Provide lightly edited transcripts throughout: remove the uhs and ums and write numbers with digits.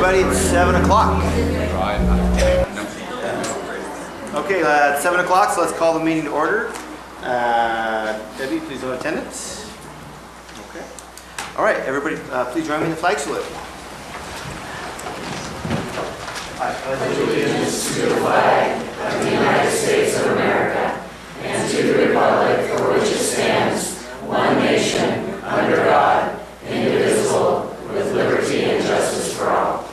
everybody. It's 7 o'clock. Okay, it's 7 o'clock, so let's call the meeting to order. Debbie, please note attendance. Okay. All right, everybody, please join me in the flag salute. I pledge allegiance to the flag of the United States of America and to the republic for which it stands, one nation, under God, indivisible, with liberty and justice for all.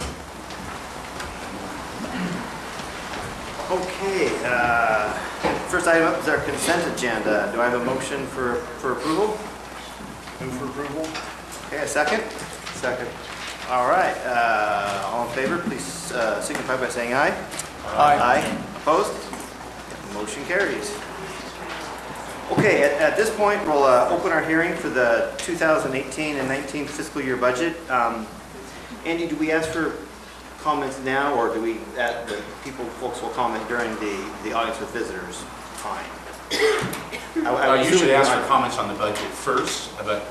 Okay, first item up is our consent agenda. Do I have a motion for approval? Move for approval. Okay, a second? Second. All right, all in favor, please signify by saying aye. Aye. Aye. Opposed? Motion carries. Okay, at this point, we'll open our hearing for the 2018 and 19 fiscal year budget. Andy, do we ask for comments now, or do we, the folks will comment during the audience with visitors time? I usually ask for comments on the budget first, but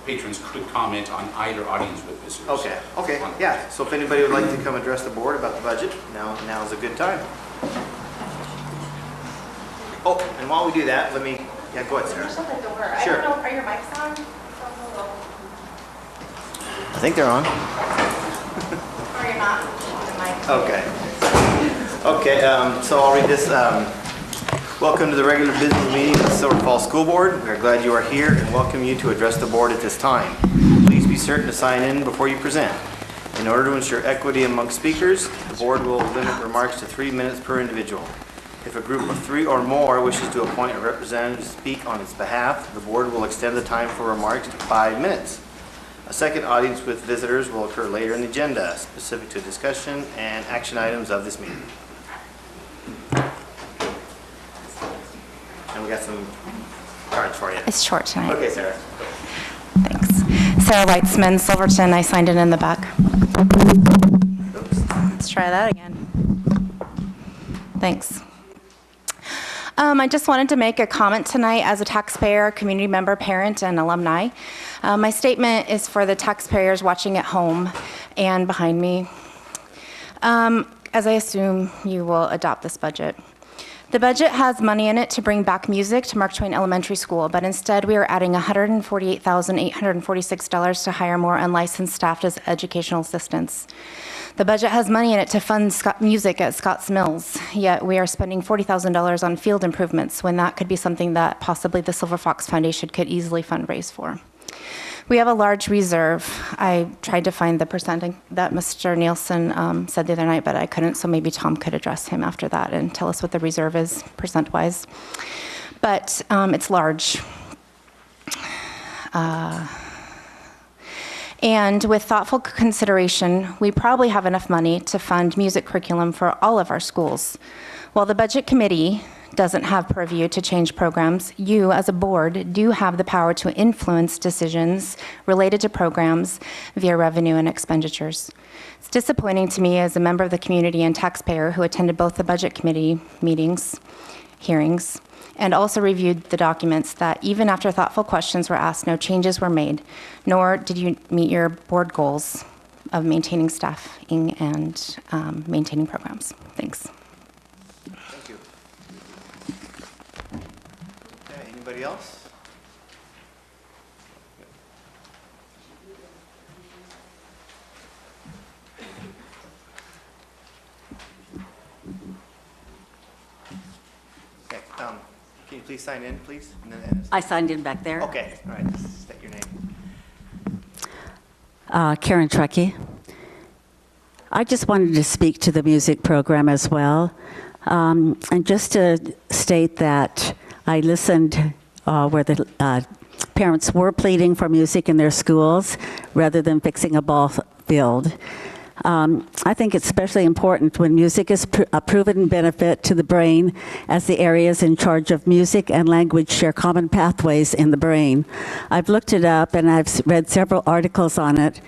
patrons could comment on either audience with visitors. Okay, yeah. So if anybody would like to come address the board about the budget, now is a good time. Oh, and while we do that, let me, go ahead, Sarah. Shut the door. Sure. I don't know, are your mics on? I think they're on. Or you're not on the mic. Okay, so I'll read this. Welcome to the regular business meeting of the Silver Falls School Board. We are glad you are here and welcome you to address the board at this time. Please be certain to sign in before you present. In order to ensure equity among speakers, the board will limit remarks to 3 minutes per individual. If a group of 3 or more wishes to appoint a representative to speak on its behalf, the board will extend the time for remarks to 5 minutes. A second audience with visitors will occur later in the agenda, specific to discussion and action items of this meeting. And we got some cards for you. It's short tonight. Okay, Sarah. Thanks. Sarah Weitzman, Silverton. I signed in the back. Oops. Let's try that again. Thanks. I just wanted to make a comment tonight as a taxpayer, community member, parent, and alumni. My statement is for the taxpayers watching at home and behind me, as I assume you will adopt this budget. The budget has money in it to bring back music to Mark Twain Elementary School, but instead we are adding $148,846 to hire more unlicensed staff as educational assistants. The budget has money in it to fund music at Scotts Mills, yet we are spending $40,000 on field improvements when that could be something that possibly the Silver Fox Foundation could easily fundraise for. We have a large reserve. I tried to find the percentage that Mr. Nielsen said the other night, but I couldn't, so maybe Tom could address him after that and tell us what the reserve is percent-wise. But it's large. And with thoughtful consideration, we probably have enough money to fund music curriculum for all of our schools. While the budget committee doesn't have purview to change programs, you as a board do have the power to influence decisions related to programs via revenue and expenditures. It's disappointing to me as a member of the community and taxpayer who attended both the budget committee hearings, and also reviewed the documents that even after thoughtful questions were asked, no changes were made, nor did you meet your board goals of maintaining staffing and maintaining programs. Thanks. Thank you. Okay, anybody else? Okay, can you please sign in, please? And then I signed in back there. okay, all right, state your name. Karen Truckee. I just wanted to speak to the music program as well. And just to state that I listened where the parents were pleading for music in their schools rather than fixing a ball field. I think it's especially important when music is a proven benefit to the brain, as the areas in charge of music and language share common pathways in the brain. I've looked it up and I've read several articles on it.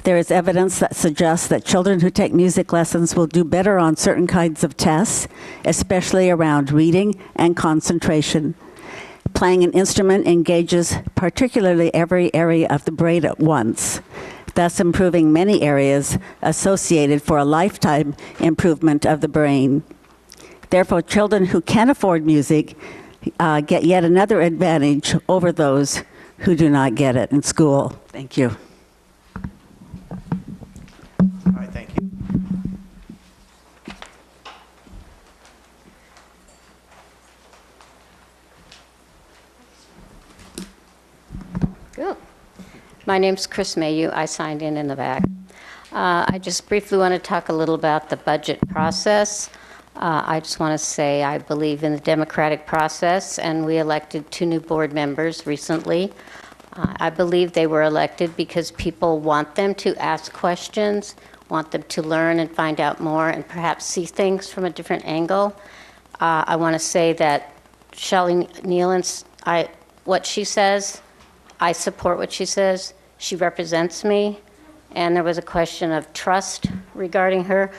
There is evidence that suggests that children who take music lessons will do better on certain kinds of tests, especially around reading and concentration. Playing an instrument engages particularly every area of the brain at once. thus improving many areas associated for a lifetime improvement of the brain. Therefore, children who can afford music get yet another advantage over those who do not get it in school. Thank you. All right, thank you. Good. My name's Chris Mayu. I signed in the back. I just briefly want to talk a little about the budget process. I just want to say I believe in the democratic process, and we elected 2 new board members recently. I believe they were elected because people want them to ask questions, want them to learn and find out more, and perhaps see things from a different angle. I want to say that Shelley Nealon's, what she says, I support what she says. She represents me, and there was a question of trust regarding her.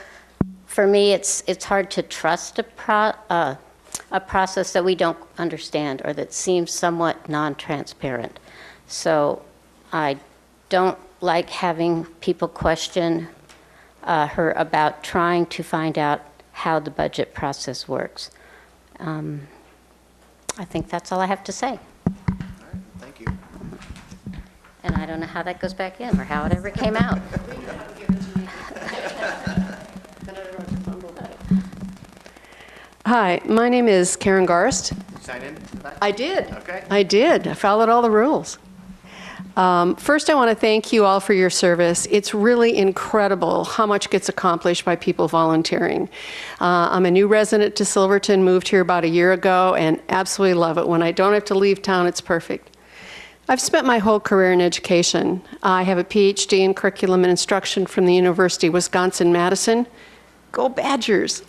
For me, it's hard to trust a process that we don't understand or that seems somewhat non-transparent. So I don't like having people question her about trying to find out how the budget process works. I think that's all I have to say. All right, thank you. And I don't know how that goes back in or how it ever came out. Hi, my name is Karen Garst. Did you sign in? I did. Okay. I did. I followed all the rules. First, I want to thank you all for your service. It's really incredible how much gets accomplished by people volunteering. I'm a new resident to Silverton, moved here about a year ago, and absolutely love it. When I don't have to leave town, it's perfect. I've spent my whole career in education. I have a PhD in curriculum and instruction from the University of Wisconsin-Madison. Go Badgers!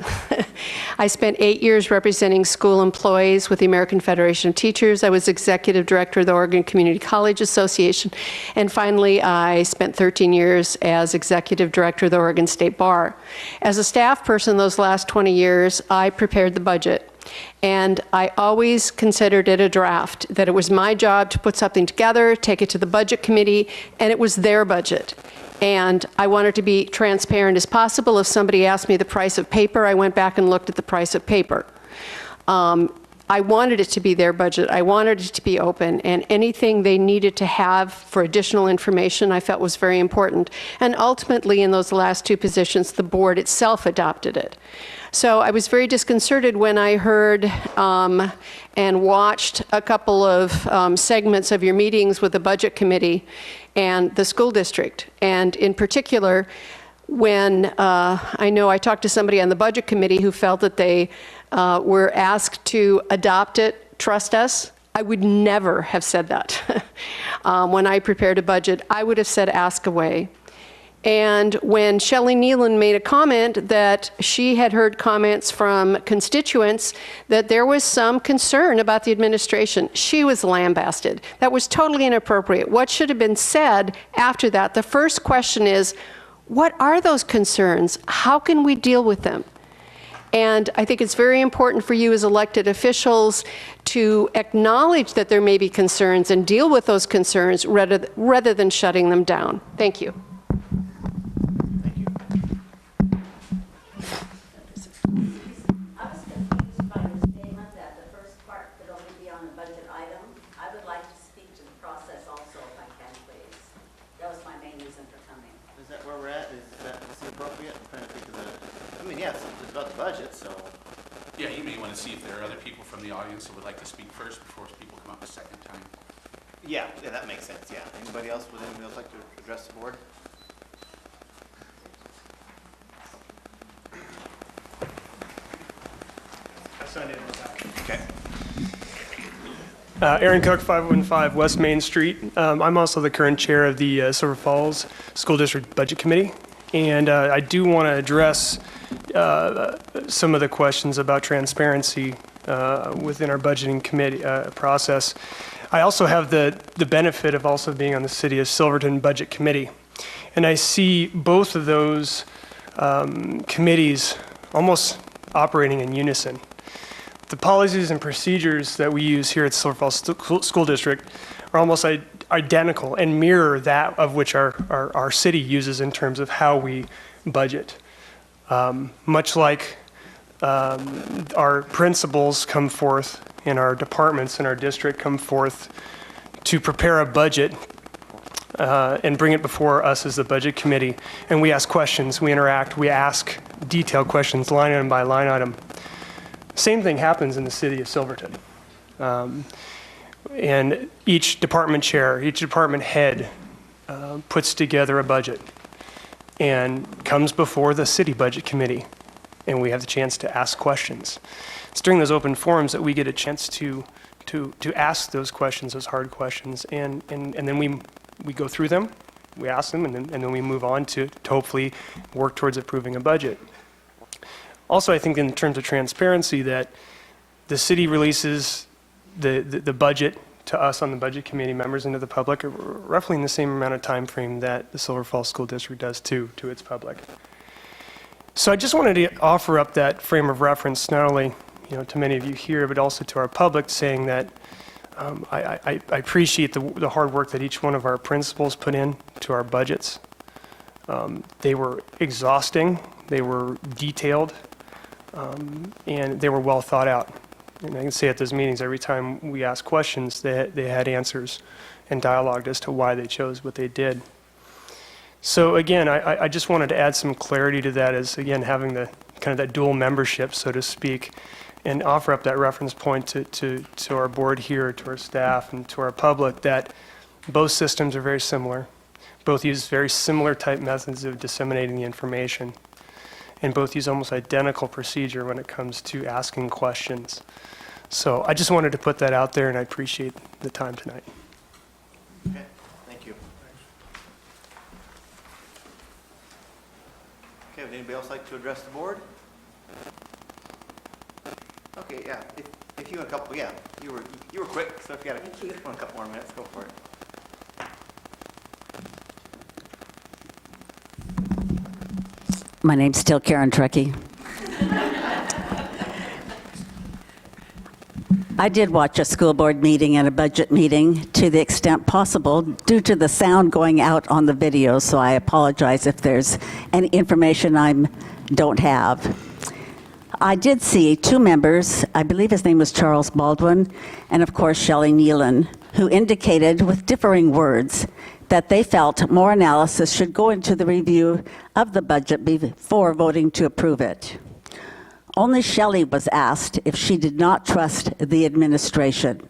I spent 8 years representing school employees with the American Federation of Teachers. I was executive director of the Oregon Community College Association. And finally, I spent 13 years as executive director of the Oregon State Bar. As a staff person those last 20 years, I prepared the budget. And I always considered it a draft, that it was my job to put something together, take it to the budget committee, and it was their budget. And I wanted to be transparent as possible. If somebody asked me the price of paper, I went back and looked at the price of paper. I wanted it to be their budget. I wanted it to be open, and anything they needed to have for additional information I felt was very important. And ultimately, in those last 2 positions, the board itself adopted it. So I was very disconcerted when I heard and watched a couple of segments of your meetings with the budget committee and the school district. And in particular, when I know I talked to somebody on the budget committee who felt that they were asked to adopt it, trust us. I would never have said that. When I prepared a budget, I would have said ask away. And when Shelley Nealon made a comment that she had heard comments from constituents that there was some concern about the administration, she was lambasted. That was totally inappropriate. What should have been said after that? The first question is, what are those concerns? How can we deal with them? And I think it's very important for you as elected officials to acknowledge that there may be concerns and deal with those concerns rather than shutting them down. Thank you. Thank you. I was confused by your statement that the first part could only be on a budget item. I would like to speak to the process also, if I can, please. That was my main reason for coming. Is that where we're at? Is that appropriate? I'm trying to think of the, I mean, yes, it's about the budget, so. Yeah, you may want to see if there are other people from the audience that would like to speak first before people come up a second time. Yeah, that makes sense, yeah. Anybody else, would anybody else like to address the board? I signed in the back. Okay. Aaron Cook, 515 West Main Street. I'm also the current chair of the Silver Falls School District Budget Committee. And I do want to address some of the questions about transparency within our budgeting committee process. I also have the benefit of also being on the City of Silverton Budget Committee. And I see both of those committees almost operating in unison. The policies and procedures that we use here at Silver Falls School District are almost identical and mirror that of which our city uses in terms of how we budget. Much like our principals come forth and our departments in our district come forth to prepare a budget and bring it before us as the budget committee. And we ask questions, we interact, we ask detailed questions, line item by line item. Same thing happens in the city of Silverton. And each department chair, each department head puts together a budget and comes before the city budget committee. And we have the chance to ask questions. It's during those open forums that we get a chance to ask those questions, those hard questions, and then we go through them, we ask them, and then we move on to hopefully work towards approving a budget. Also, I think in terms of transparency, that the city releases the budget to us on the budget committee members and to the public roughly in the same amount of time frame that the Silver Falls School District does to its public. So I just wanted to offer up that frame of reference, not only to many of you here, but also to our public, saying that I appreciate the hard work that each one of our principals put in to our budgets. They were exhausting, they were detailed, and they were well thought out. And I can say at those meetings, every time we asked questions, they had answers and dialogued as to why they chose what they did. So again, I just wanted to add some clarity to that as, again, having the kind of that dual membership, so to speak, and offer up that reference point to our board here, to our staff, and to our public, that both systems are very similar. Both use very similar type methods of disseminating the information, and both use almost identical procedure when it comes to asking questions. So I just wanted to put that out there, and I appreciate the time tonight. Okay, thank you. Okay, would anybody else like to address the board? Okay, yeah, if you want a couple, yeah, you were quick, so if you got a couple more minutes, go for it. My name's still Karen Trekkie. I did watch a school board meeting and a budget meeting to the extent possible due to the sound going out on the video, so I apologize if there's any information I don't have. I did see two members, I believe his name was Charles Baldwin, and of course Shelley Nealon, who indicated with differing words that they felt more analysis should go into the review of the budget before voting to approve it. Only Shelley was asked if she did not trust the administration.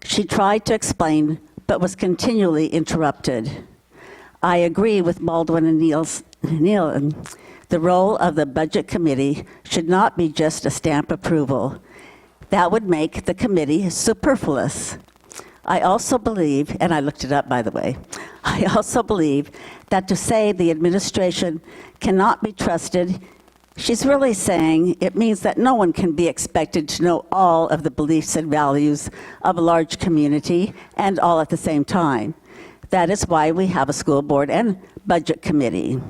She tried to explain, but was continually interrupted. I agree with Baldwin and Nealon. The role of the budget committee should not be just a stamp approval. That would make the committee superfluous. I also believe, and I looked it up by the way, I also believe that to say the administration cannot be trusted, she's really saying it means that no one can be expected to know all of the beliefs and values of a large community and all at the same time. That is why we have a school board and budget committee,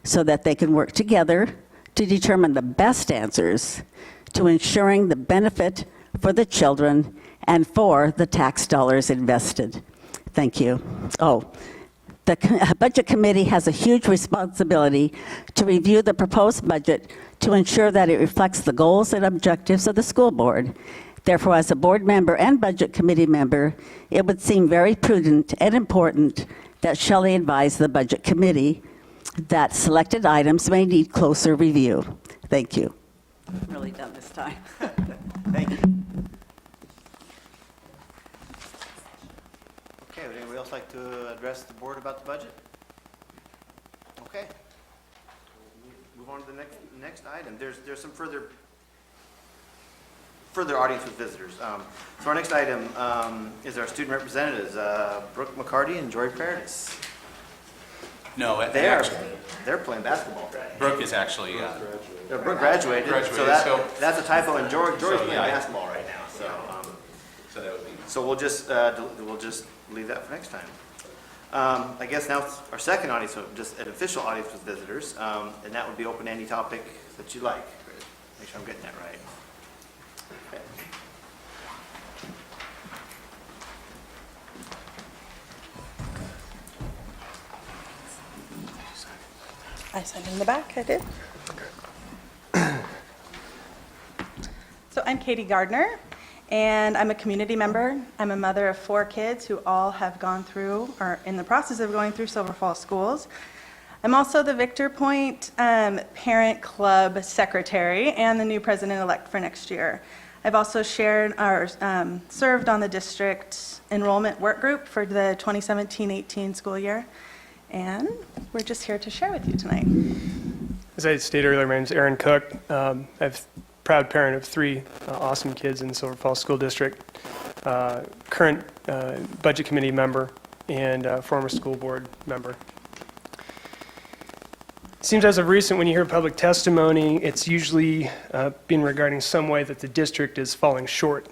so that they can work together to determine the best answers to ensuring the benefit for the children and for the tax dollars invested. Thank you. Oh, the budget committee has a huge responsibility to review the proposed budget to ensure that it reflects the goals and objectives of the school board. Therefore, as a board member and budget committee member, it would seem very prudent and important that Shelley advise the budget committee that selected items may need closer review. Thank you. I'm really done this time. Thank you. Okay, would anybody else like to address the board about the budget? Okay. Move on to the next item. There's some further audience with visitors. So our next item is our student representatives, Brooke McCarty and Joy Paradis. No, they're playing basketball. Brooke is actually... Brooke graduated, so that's a typo, and Joy's playing basketball right now. So that would be... So we'll just leave that for next time. I guess now it's our second audience, so just an official audience with visitors, and that would be open to any topic that you like. Make sure I'm getting that right. Okay. I signed in the back, I did. So I'm Katie Gardner, and I'm a community member. I'm a mother of 4 kids who all have gone through, or in the process of going through, Silver Falls schools. I'm also the Victor Point Parent Club Secretary and the new president-elect for next year. I've also served on the district enrollment work group for the 2017-18 school year, and we're just here to share with you tonight. As I stated earlier, my name is Aaron Cook. I'm a proud parent of 3 awesome kids in Silver Falls School District, current budget committee member, and former school board member. It seems as of recent, when you hear public testimony, it's usually been regarding some way that the district is falling short.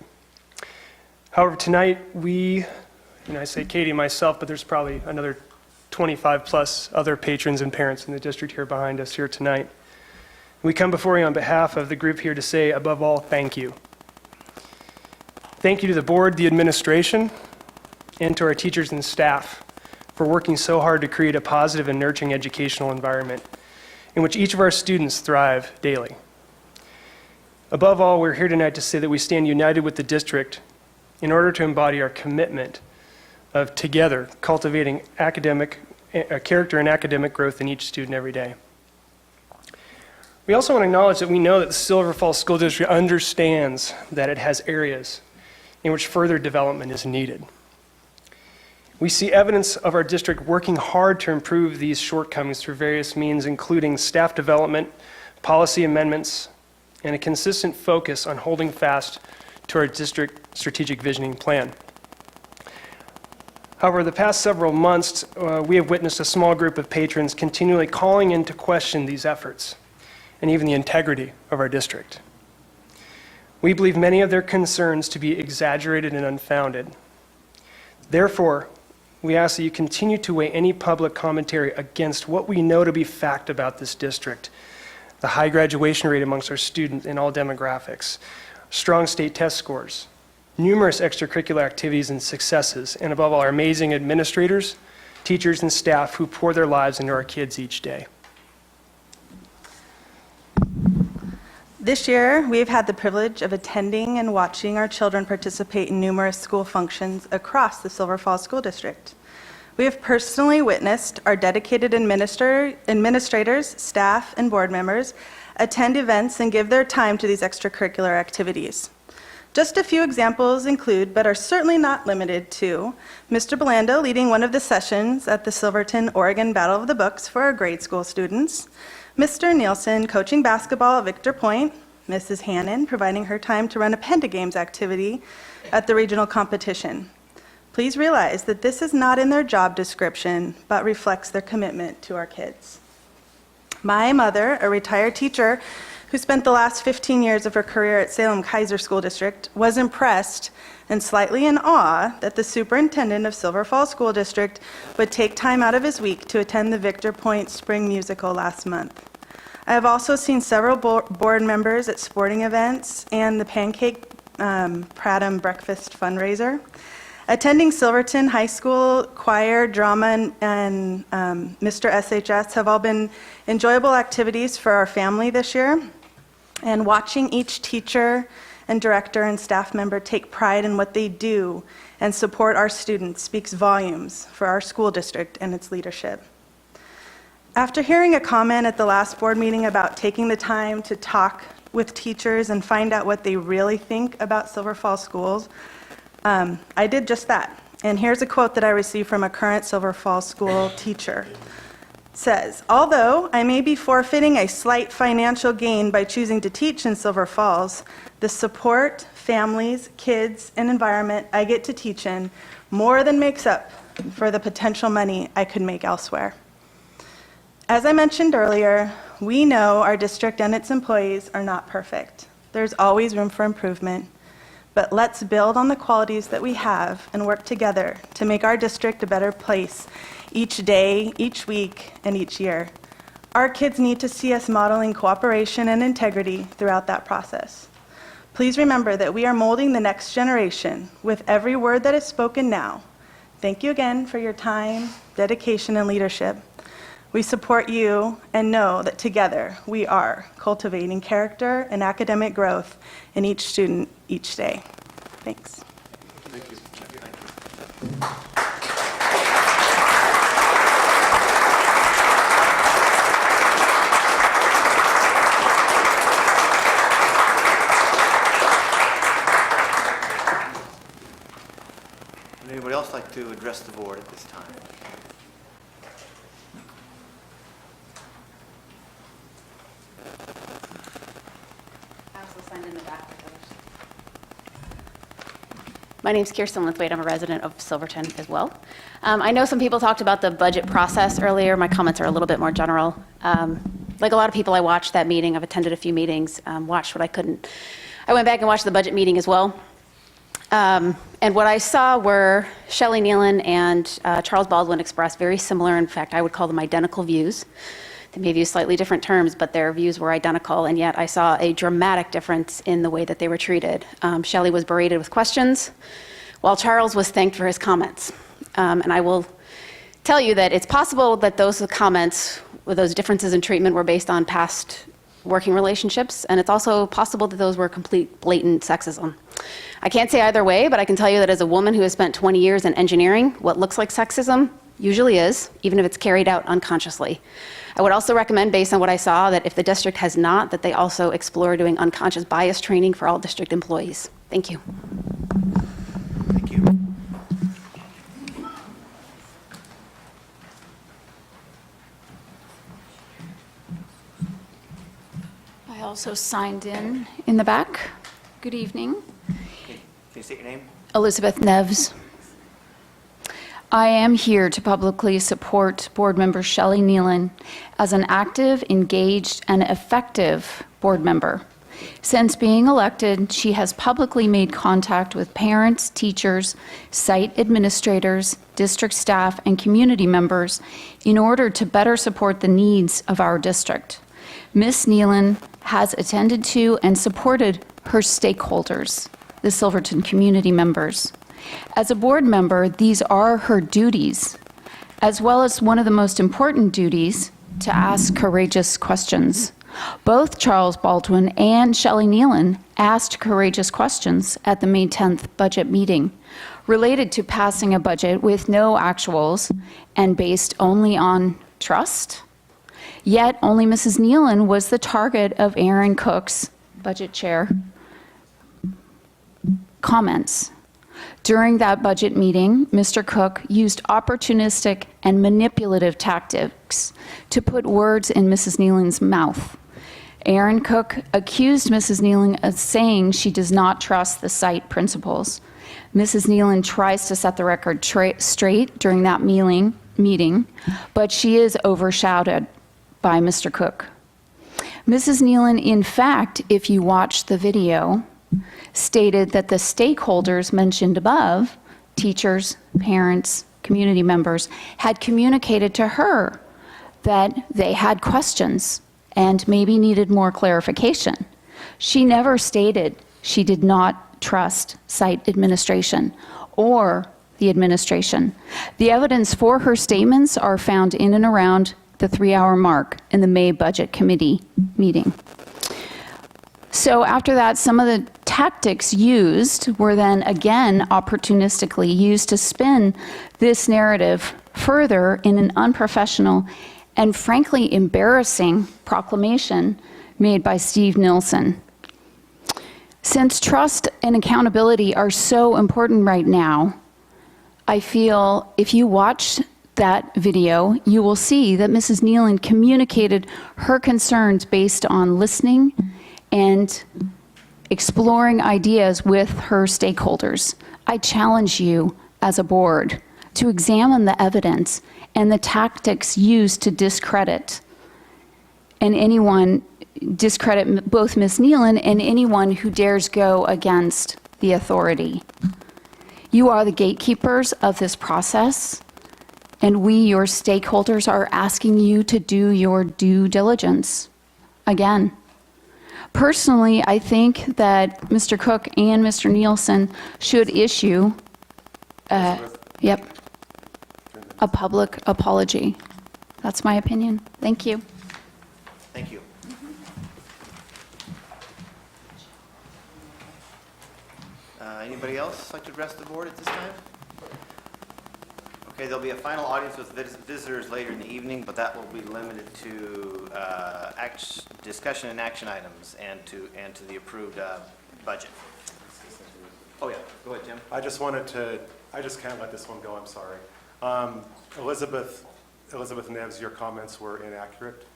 However, tonight we, and I say Katie and myself, but there's probably another 25 plus other patrons and parents in the district here behind us here tonight. We come before you on behalf of the group here to say, above all, thank you. Thank you to the board, the administration, and to our teachers and staff for working so hard to create a positive and nurturing educational environment in which each of our students thrive daily. Above all, we're here tonight to say that we stand united with the district in order to embody our commitment of together cultivating character and academic growth in each student every day. We also want to acknowledge that we know that the Silver Falls School District understands that it has areas in which further development is needed. We see evidence of our district working hard to improve these shortcomings through various means, including staff development, policy amendments, and a consistent focus on holding fast to our district strategic visioning plan. However, the past several months, we have witnessed a small group of patrons continually calling into question these efforts and even the integrity of our district. We believe many of their concerns to be exaggerated and unfounded. Therefore, we ask that you continue to weigh any public commentary against what we know to be fact about this district: the high graduation rate amongst our students in all demographics, strong state test scores, numerous extracurricular activities and successes, and above all, our amazing administrators, teachers, and staff who pour their lives into our kids each day. This year, we've had the privilege of attending and watching our children participate in numerous school functions across the Silver Falls School District. We have personally witnessed our dedicated administrators, staff, and board members attend events and give their time to these extracurricular activities. Just a few examples include, but are certainly not limited to, Mr. Belando leading one of the sessions at the Silverton, Oregon Battle of the Books for our grade school students, Mr. Nielsen coaching basketball at Victor Point, Mrs. Hannon providing her time to run a Penta Games activity at the regional competition. Please realize that this is not in their job description, but reflects their commitment to our kids. My mother, a retired teacher who spent the last 15 years of her career at Salem Kaiser School District, was impressed and slightly in awe that the superintendent of Silver Falls School District would take time out of his week to attend the Victor Point Spring Musical last month. I have also seen several board members at sporting events and the Pancake Pratum Breakfast fundraiser. Attending Silverton High School choir, drama, and Mr. SHS have all been enjoyable activities for our family this year. And watching each teacher and director and staff member take pride in what they do and support our students speaks volumes for our school district and its leadership. After hearing a comment at the last board meeting about taking the time to talk with teachers and find out what they really think about Silver Falls schools, I did just that. And here's a quote that I received from a current Silver Falls school teacher. It says, "Although I may be forfeiting a slight financial gain by choosing to teach in Silver Falls, the support, families, kids, and environment I get to teach in more than makes up for the potential money I could make elsewhere." As I mentioned earlier, we know our district and its employees are not perfect. There's always room for improvement, but let's build on the qualities that we have and work together to make our district a better place each day, each week, and each year. Our kids need to see us modeling cooperation and integrity throughout that process. Please remember that we are molding the next generation with every word that is spoken now. Thank you again for your time, dedication, and leadership. We support you and know that together we are cultivating character and academic growth in each student each day. Thanks. Would anybody else like to address the board at this time? My name's Kirsten Lithwaite. I'm a resident of Silverton as well. I know some people talked about the budget process earlier. My comments are a little bit more general. Like a lot of people, I watched that meeting. I've attended a few meetings, watched what I couldn't. I went back and watched the budget meeting as well. And what I saw were Shelley Nealon and Charles Baldwin expressed very similar, in fact, I would call them identical views. They may use slightly different terms, but their views were identical, and yet I saw a dramatic difference in the way that they were treated. Shelley was berated with questions, while Charles was thanked for his comments. And I will tell you that it's possible that those comments, or those differences in treatment, were based on past working relationships, and it's also possible that those were complete blatant sexism. I can't say either way, but I can tell you that as a woman who has spent 20 years in engineering, what looks like sexism usually is, even if it's carried out unconsciously. I would also recommend, based on what I saw, that if the district has not, that they also explore doing unconscious bias training for all district employees. Thank you. Thank you. I also signed in the back. Good evening. Can you state your name? Elizabeth Neves. I am here to publicly support board member Shelley Nealon as an active, engaged, and effective board member. Since being elected, she has publicly made contact with parents, teachers, site administrators, district staff, and community members in order to better support the needs of our district. Ms. Nealon has attended to and supported her stakeholders, the Silverton community members. As a board member, these are her duties, as well as one of the most important duties, to ask courageous questions. Both Charles Baldwin and Shelley Nealon asked courageous questions at the May 10th budget meeting related to passing a budget with no actuals and based only on trust. Yet only Mrs. Nealon was the target of Aaron Cook's, budget chair, comments. During that budget meeting, Mr. Cook used opportunistic and manipulative tactics to put words in Mrs. Nealon's mouth. Aaron Cook accused Mrs. Nealon of saying she does not trust the site principals. Mrs. Nealon tries to set the record straight during that meeting, but she is overshadowed by Mr. Cook. Mrs. Nealon, in fact, if you watch the video, stated that the stakeholders mentioned above, teachers, parents, community members, had communicated to her that they had questions and maybe needed more clarification. She never stated she did not trust site administration or the administration. The evidence for her statements are found in and around the 3-hour mark in the May Budget Committee meeting. So after that, some of the tactics used were then again opportunistically used to spin this narrative further in an unprofessional and frankly embarrassing proclamation made by Steve Nilsson. Since trust and accountability are so important right now, I feel if you watch that video, you will see that Mrs. Nealon communicated her concerns based on listening and exploring ideas with her stakeholders. I challenge you as a board to examine the evidence and the tactics used to discredit both Ms. Nealon and anyone who dares go against the authority. You are the gatekeepers of this process, and we, your stakeholders, are asking you to do your due diligence. Again, personally, I think that Mr. Cook and Mr. Nielsen should issue a public apology. That's my opinion. Thank you. Thank you. Anybody else like to address the board at this time? Okay, there'll be a final audience with visitors later in the evening, but that will be limited to discussion and action items and to the approved budget. Oh yeah, go ahead, Tim. I just can't let this one go, I'm sorry. Elizabeth Neves, your comments were inaccurate.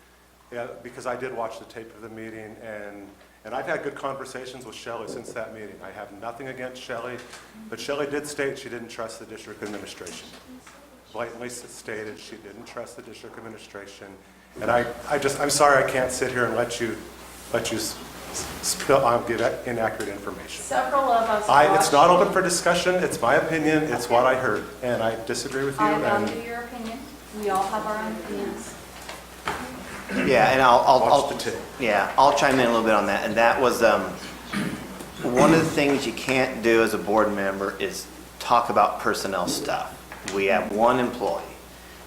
Yeah, because I did watch the tape of the meeting, and I've had good conversations with Shelley since that meeting. I have nothing against Shelley, but Shelley did state she didn't trust the district administration. Blatantly stated she didn't trust the district administration. And I'm sorry I can't sit here and let you give inaccurate information. Several of us It's not open for discussion. It's my opinion. It's what I heard, and I disagree with you. I value your opinion. We all have our own opinions. Yeah, and I'll chime in a little bit on that. And that was one of the things you can't do as a board member is talk about personnel stuff. We have one employee,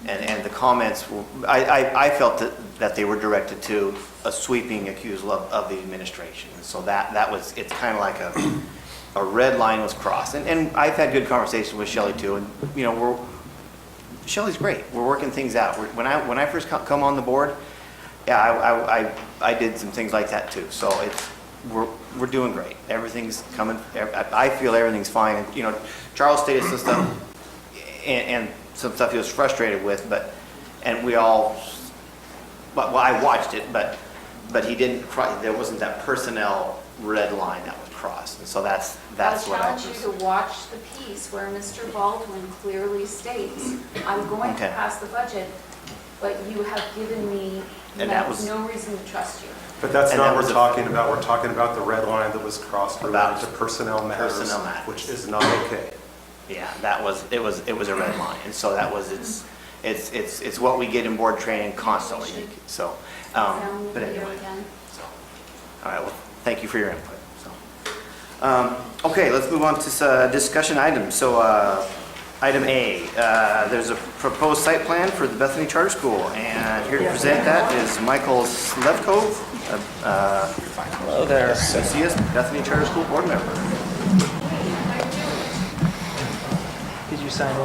and the comments, I felt that they were directed to a sweeping accusal of the administration. So that was, it's kind of like a red line was crossed. And I've had good conversations with Shelley too, and you know, Shelley's great. We're working things out. When I first come on the board, yeah, I did some things like that too. So we're doing great. Everything's coming. I feel everything's fine. And, you know, Charles stated some stuff and some stuff he was frustrated with, but I watched it, but he didn't. There wasn't that personnel red line that was crossed, and so that's what I challenge you to watch the piece where Mr. Baldwin clearly states, "I'm going to pass the budget, but you have given me no reason to trust you." But that's not what we're talking about. We're talking about the red line that was crossed related to personnel matters, which is not okay. Yeah, it was a red line, and so that was it's what we get in board training constantly. So, but anyway, so all right. Well, thank you for your input. So, okay, let's move on to discussion items. So, item A, there's a proposed site plan for the Bethany Charter School, and here to present that is Michael Slevko. Hello there. CCS Bethany Charter School board member. Did you sign in?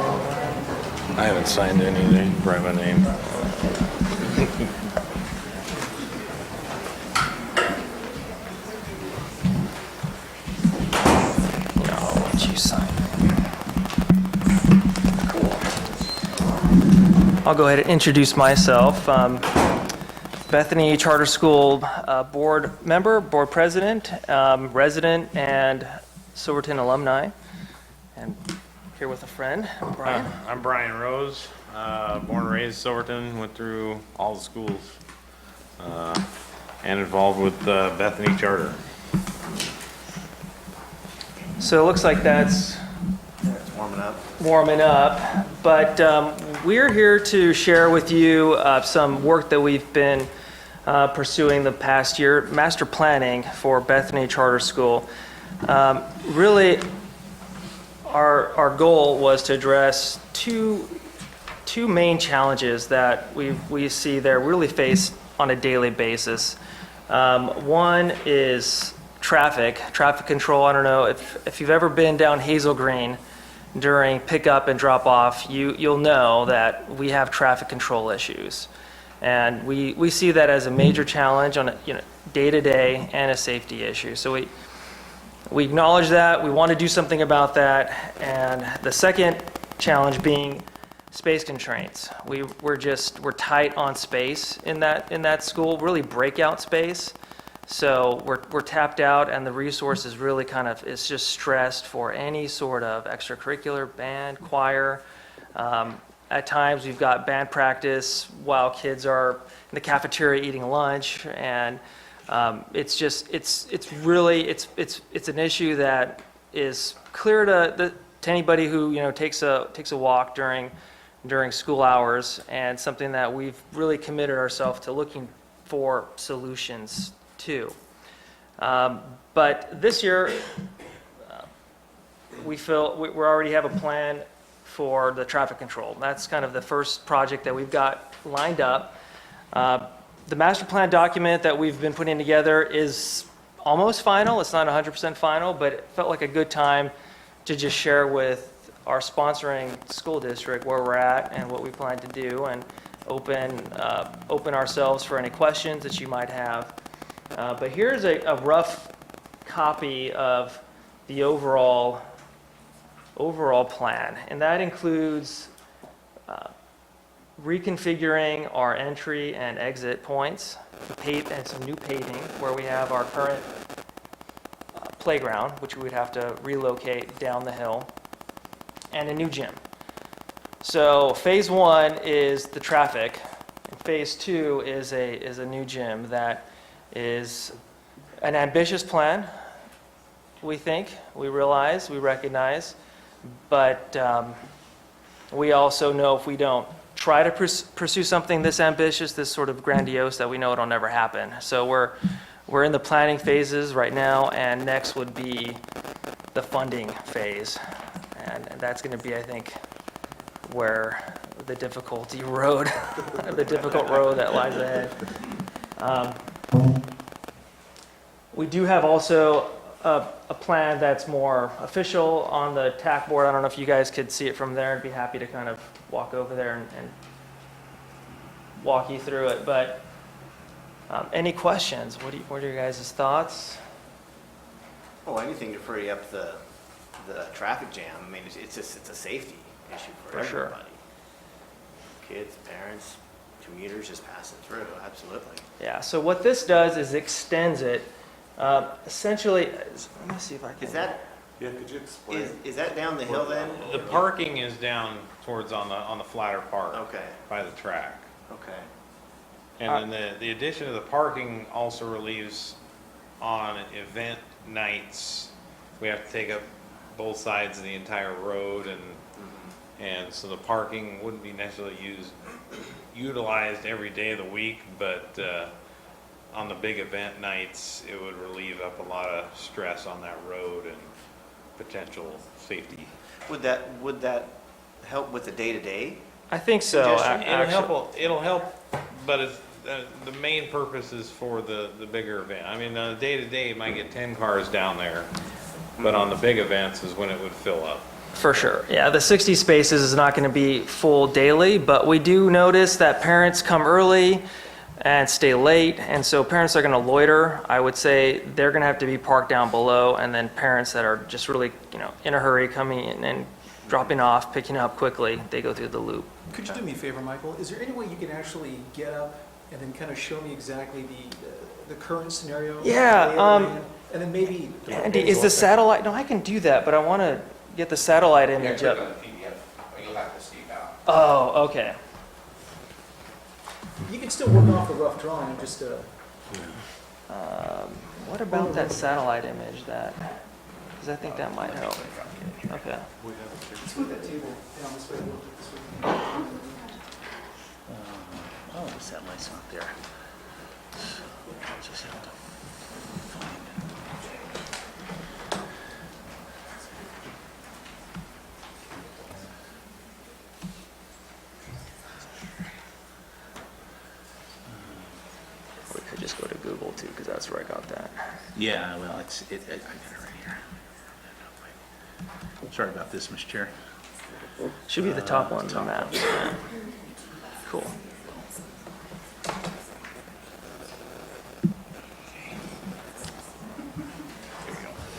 I haven't signed anything. Write my name. I'll let you sign. Cool. I'll go ahead and introduce myself. Bethany Charter School board member, board president, resident, and Silverton alumni. And here with a friend, Brian. I'm Brian Rose, born and raised Silverton, went through all the schools, and involved with Bethany Charter. So it looks like that's warming up, but we're here to share with you some work that we've been pursuing the past year, master planning for Bethany Charter School. Really, our goal was to address two main challenges that we see there really face on a daily basis. One is traffic control. I don't know if you've ever been down Hazel Green during pickup and drop off, you'll know that we have traffic control issues. And we see that as a major challenge on a day-to-day and a safety issue. So we acknowledge that, we want to do something about that, and the second challenge being space constraints. We're tight on space in that school, really breakout space. So we're tapped out, and the resources really it's just stressed for any sort of extracurricular, band, choir. At times we've got band practice while kids are in the cafeteria eating lunch, and it's an issue that is clear to anybody who takes a walk during school hours, and something that we've really committed ourselves to looking for solutions to. But this year we feel we already have a plan for the traffic control. That's kind of the first project that we've got lined up. The master plan document that we've been putting together is almost final. It's not 100% final, but it felt like a good time to just share with our sponsoring school district where we're at and what we plan to do, and open ourselves for any questions that you might have. But here's a rough copy of the overall plan, and that includes reconfiguring our entry and exit points, and some new paving where we have our current playground, which we would have to relocate down the hill, and a new gym. So phase 1 is the traffic, and phase 2 is a new gym that is an ambitious plan, we think, we realize, we recognize, but we also know if we don't try to pursue something this ambitious, this sort of grandiose, that we know it'll never happen. So we're in the planning phases right now, and next would be the funding phase. And that's going to be, I think, where the difficult road that lies ahead. We do have also a plan that's more official on the TAC board. I don't know if you guys could see it from there. I'd be happy to kind of walk over there and walk you through it. But any questions? What are your guys' thoughts? Oh, anything to free up the traffic jam. I mean, it's a safety issue for sure. everybody. Kids, parents, commuters just passing through, absolutely. Yeah, so what this does is extends it. Essentially, let me see if I can. Is that, Yeah, could you explain? is that down the hill then? The parking is down towards on the flatter part. Okay, By the track. okay. And then the addition of the parking also relieves on event nights. We have to take up both sides of the entire road, and so the parking wouldn't be necessarily utilized every day of the week, but on the big event nights, it would relieve up a lot of stress on that road and potential safety. Would that help with the day-to-day? I think so. It'll help, but it's, the main purpose is for the bigger event. I mean, on a day-to-day, you might get 10 cars down there, but on the big events is when it would fill up. For sure. Yeah, the 60 spaces is not going to be full daily, but we do notice that parents come early and stay late, and so parents are going to loiter. I would say they're going to have to be parked down below, and then parents that are just really, in a hurry coming in and dropping off, picking up quickly, they go through the loop. Could you do me a favor, Michael? Is there any way you can actually get up and then kind of show me exactly the current scenario? Yeah. And then maybe... Andy, is the satellite... No, I can do that, but I want to get the satellite image up. You'll have to see that. Oh, okay. You can still work off the rough drawing, I'm just... What about that satellite image because I think that might help. Okay. Let's move that table down this way a little bit this way. Oh, the satellite's not there. I'll just have to find We could just go to Google too, because that's where I got that. Yeah, well, I got it right here. Sorry about this, Mr. Chair. Should be the top one on the map. Yeah. Cool.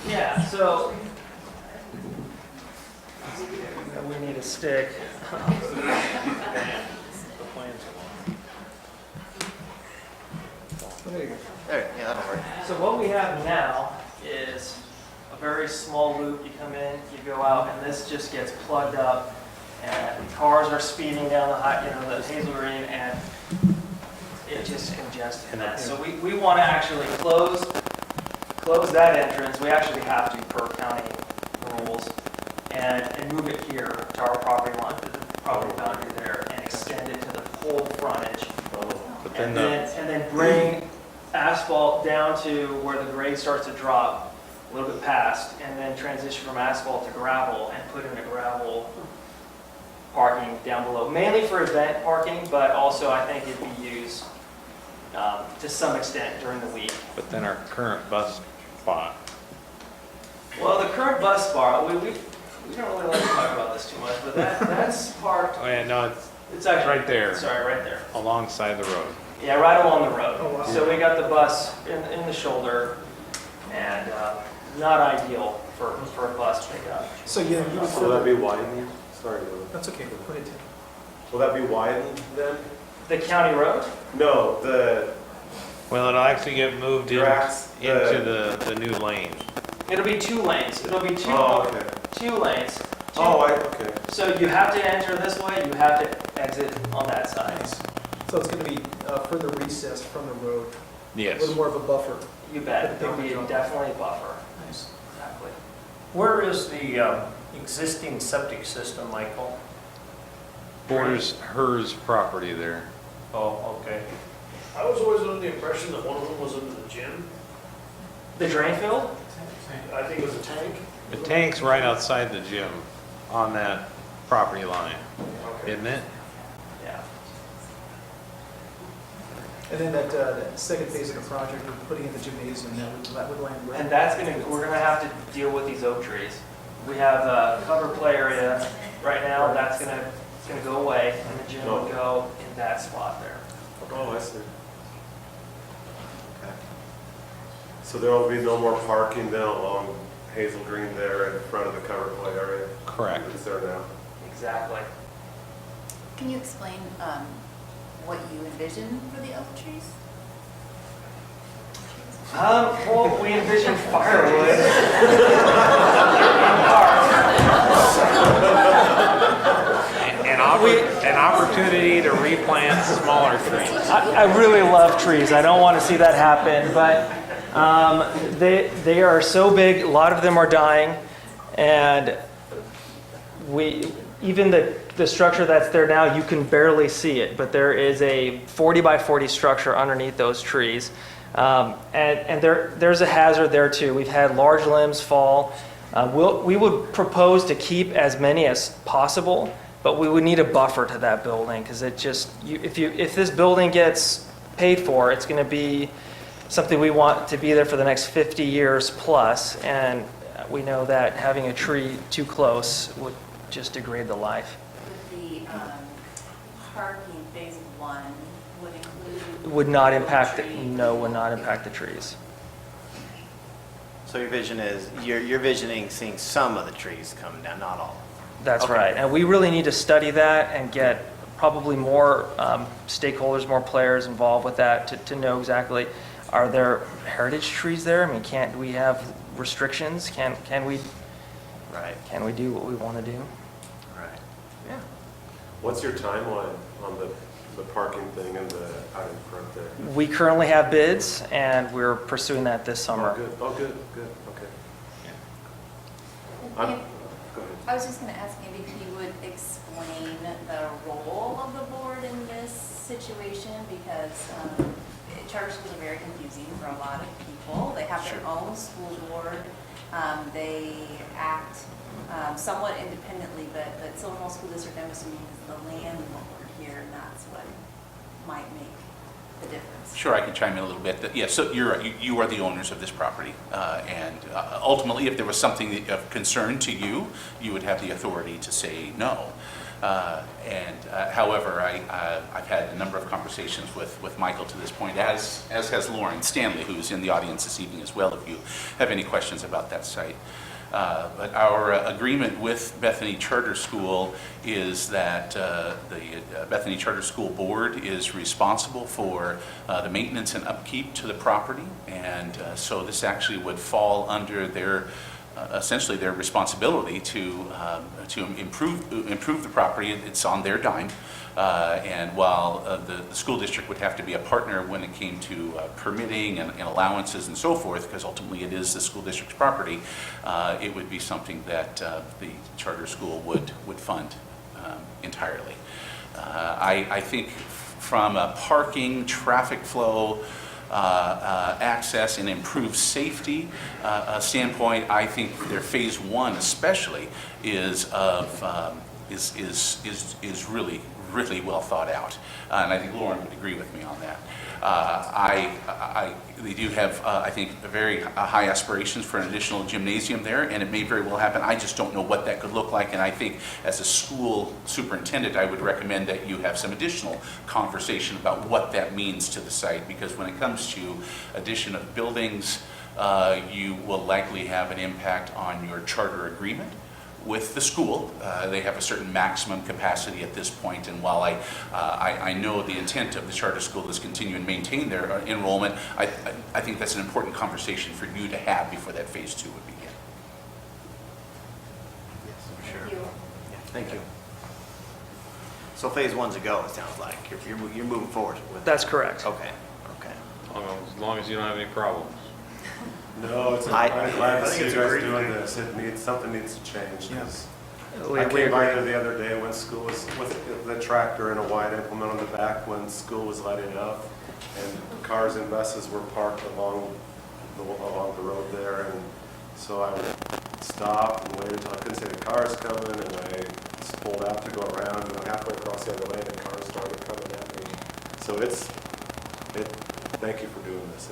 Yeah, so we need a stick. There, yeah, that'll work. So what we have now is a very small loop. You come in, you go out, and this just gets plugged up, and cars are speeding down the Hazel Green, and it just congests in that. So we want to actually close that entrance. We actually have to per county rules, and move it here to our property line, to the property boundary there, and extend it to the whole frontage. And then bring asphalt down to where the grade starts to drop a little bit past, and then transition from asphalt to gravel and put in a gravel parking down below, mainly for event parking, but also I think it'd be used to some extent during the week. But then our current bus spot. Well, the current bus spot, we don't really like to talk about this too much, but that's parked. Oh yeah, no, It's actually right there. Sorry, right there. Alongside the road. Yeah, right along the road. Oh, wow. So we got the bus in the shoulder, and not ideal for a bus pickup. So you would Will that be widened? Sorry, Lou. That's okay, go ahead, Tim. Will that be widened then? The county road? No, the Well, it'll actually get moved Grass, into the new lane. It'll be 2 lanes. It'll be two okay. 2 lanes. Okay. So you have to enter this way, you have to exit on that side. So it's going to be further recessed from the road, a Yes. little more of a buffer. You bet. There'll be definitely a buffer. Nice. Exactly. Where is the existing septic system, Michael? Borders hers property there. Oh, okay. I was always under the impression that one of them was under the gym. The drain field? I think it was a tank. The tank's right outside the gym on that property line, isn't it? Yeah. And then that second phase of the project, we're putting in the gymnasium, that would land where? And we're gonna have to deal with these oak trees. We have a cover play area right now, it's gonna go away, and the gym will go in that spot there. Oh, I see. Okay. So there will be no more parking then along Hazel Green there in front of the cover play area? Correct. It's there now? Exactly. Can you explain what you envision for the oak trees? Well, we envision firewood. An opportunity to replant smaller trees. I really love trees. I don't want to see that happen, but they are so big. A lot of them are dying, and even the structure that's there now, you can barely see it. But there is a 40 by 40 structure underneath those trees, and there's a hazard there too. We've had large limbs fall. We would propose to keep as many as possible. But we would need a buffer to that building because if this building gets paid for, it's going to be something we want to be there for the next 50 years plus. And we know that having a tree too close would just degrade the life. With the parking phase 1 would include? Would not impact the trees. So your vision is, you're visioning seeing some of the trees come down, not all? That's Okay. right. And we really need to study that and get probably more stakeholders, more players involved with that to know exactly, are there heritage trees there? I mean, do we have restrictions? Can we do what we want to do? Right. Yeah. What's your timeline on the parking thing and the out in front there? We currently have bids and we're pursuing that this summer. Oh, good, okay. Go ahead. I was just going to ask maybe if you would explain the role of the board in this situation, because charter schools are very confusing for a lot of people. They have their own school board. They act somewhat independently, but Silver Falls School District, I'm assuming, is the landlord here, and that's what might make the difference. Sure, I can chime in a little bit. Yeah, so you are the owners of this property, and ultimately, if there was something of concern to you, you would have the authority to say no. However, I've had a number of conversations with Michael to this point, as has Lauren Stanley, who's in the audience this evening as well, if you have any questions about that site. But our agreement with Bethany Charter School is that the Bethany Charter School Board is responsible for the maintenance and upkeep to the property, and so this actually would fall under their essentially their responsibility to improve the property. It's on their dime. And while the school district would have to be a partner when it came to permitting and allowances and so forth, because ultimately it is the school district's property, it would be something that the charter school would fund entirely. I think from a parking, traffic flow, access and improved safety standpoint, I think their phase 1 especially is of is really well thought out. And I think Lauren would agree with me on that. They do have, I think, very high aspirations for an additional gymnasium there, and it may very well happen. I just don't know what that could look like, and I think as a school superintendent, I would recommend that you have some additional conversation about what that means to the site, because when it comes to addition of buildings, you will likely have an impact on your charter agreement with the school. They have a certain maximum capacity at this point, and while I know the intent of the charter school is continue and maintain their enrollment, I think that's an important conversation for you to have before that phase 2 would begin. Yes, for sure. Yeah, thank you. So phase 1's a go, it sounds like. You're moving forward with That's correct. Okay. As long as you don't have any problems. No, I'm glad to see you guys doing this. Something needs to change. I came by there the other day when school was with the tractor and a wide implement on the back when school was letting up, and cars and buses were parked along the road there, and so I would stop and wait until I couldn't see the cars coming, and I just pulled out to go around, and halfway across the other lane, the cars started coming at me. So thank you for doing this.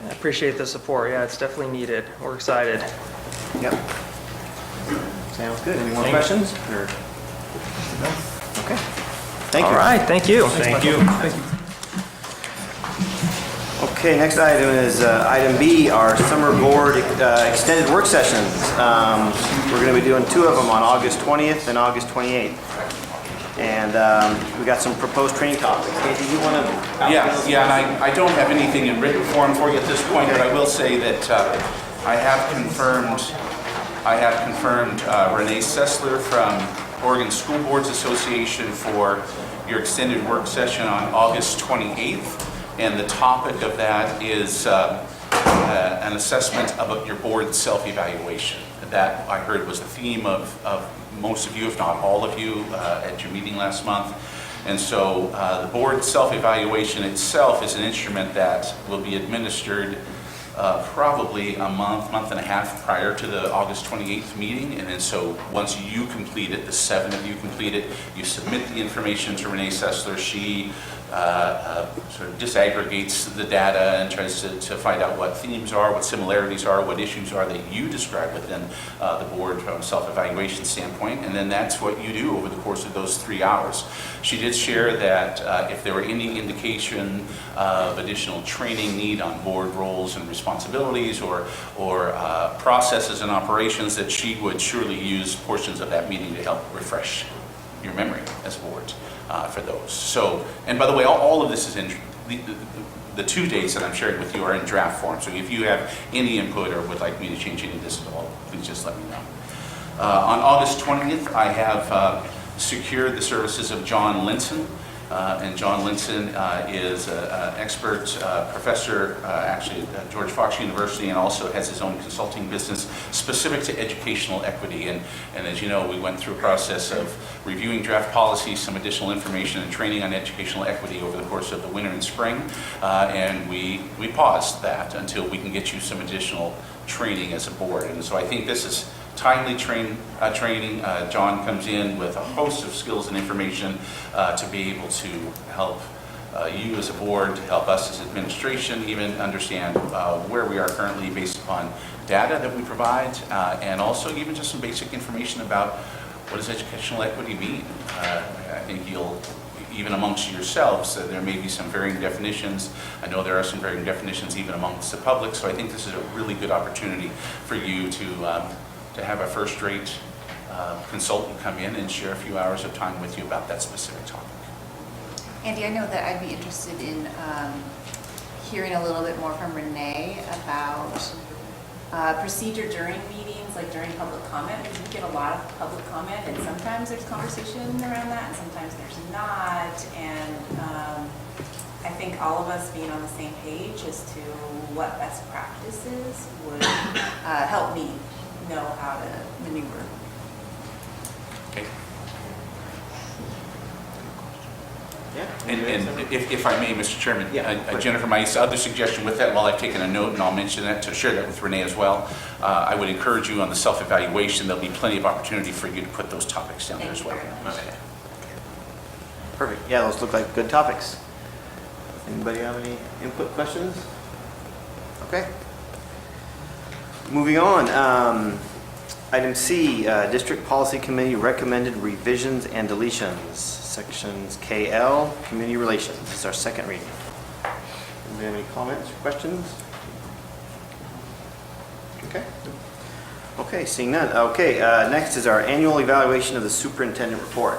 I appreciate the support. Yeah, it's definitely needed. We're excited. Yep. Sounds good. Any more questions? Or? No? Okay. Thank you. All right, thank you. Thank you. Okay, next item is item B, our summer board extended work sessions. We're going to be doing 2 of them on August 20th and August 28th. And we got some proposed training topics. Hey, do you want to? Yeah, and I don't have anything in written form for you at this point, but I will say that I have confirmed Renee Sessler from Oregon School Boards Association for your extended work session on August 28th. And the topic of that is an assessment about your board self-evaluation. That, I heard, was the theme of most of you, if not all of you, at your meeting last month. And so the board self-evaluation itself is an instrument that will be administered probably a month and a half prior to the August 28th meeting. And then so once you complete it, the 7 of you complete it, you submit the information to Renee Sessler. She sort of disaggregates the data and tries to find out what themes are, what similarities are, what issues are that you describe within the board from a self-evaluation standpoint, and then that's what you do over the course of those 3 hours. She did share that if there were any indication of additional training need on board roles and responsibilities or processes and operations, that she would surely use portions of that meeting to help refresh your memory as a board. For those. So, and by the way, all of this is in the 2 dates that I'm sharing with you are in draft form. So if you have any input or would like me to change any of this at all, please just let me know. On August 20th, I have secured the services of John Linson. And John Linson is an expert professor, actually at George Fox University, and also has his own consulting business specific to educational equity. And as you know, we went through a process of reviewing draft policy, some additional information and training on educational equity over the course of the winter and spring. And we paused that until we can get you some additional training as a board. And so I think this is timely training. John comes in with a host of skills and information to be able to help you as a board, to help us as administration even understand where we are currently based upon data that we provide, and also even just some basic information about what does educational equity mean. I think you'll, even amongst yourselves, there may be some varying definitions. I know there are some varying definitions even amongst the public, so I think this is a really good opportunity for you to have a first-rate consultant come in and share a few hours of time with you about that specific topic. Andy, I know that I'd be interested in hearing a little bit more from Renee about procedure during meetings, like during public comment, because we get a lot of public comment, and sometimes there's conversation around that, and sometimes there's not. And I think all of us being on the same page as to what best practices would help me know how to maneuver. Okay. And if I may, Mr. Chairman, Jennifer, my other suggestion with that, while I've taken a note, and I'll mention that to share that with Renee as well, I would encourage you on the self-evaluation, there'll be plenty of opportunity for you to put those topics down there as well. Okay. Perfect. Yeah, those look like good topics. Anybody have any input questions? Okay. Moving on. Item C, District Policy Committee recommended revisions and deletions. Sections KL, Community Relations. This is our second reading. Anybody have any comments or questions? Okay. Okay, seeing none. Okay, next is our annual evaluation of the superintendent report.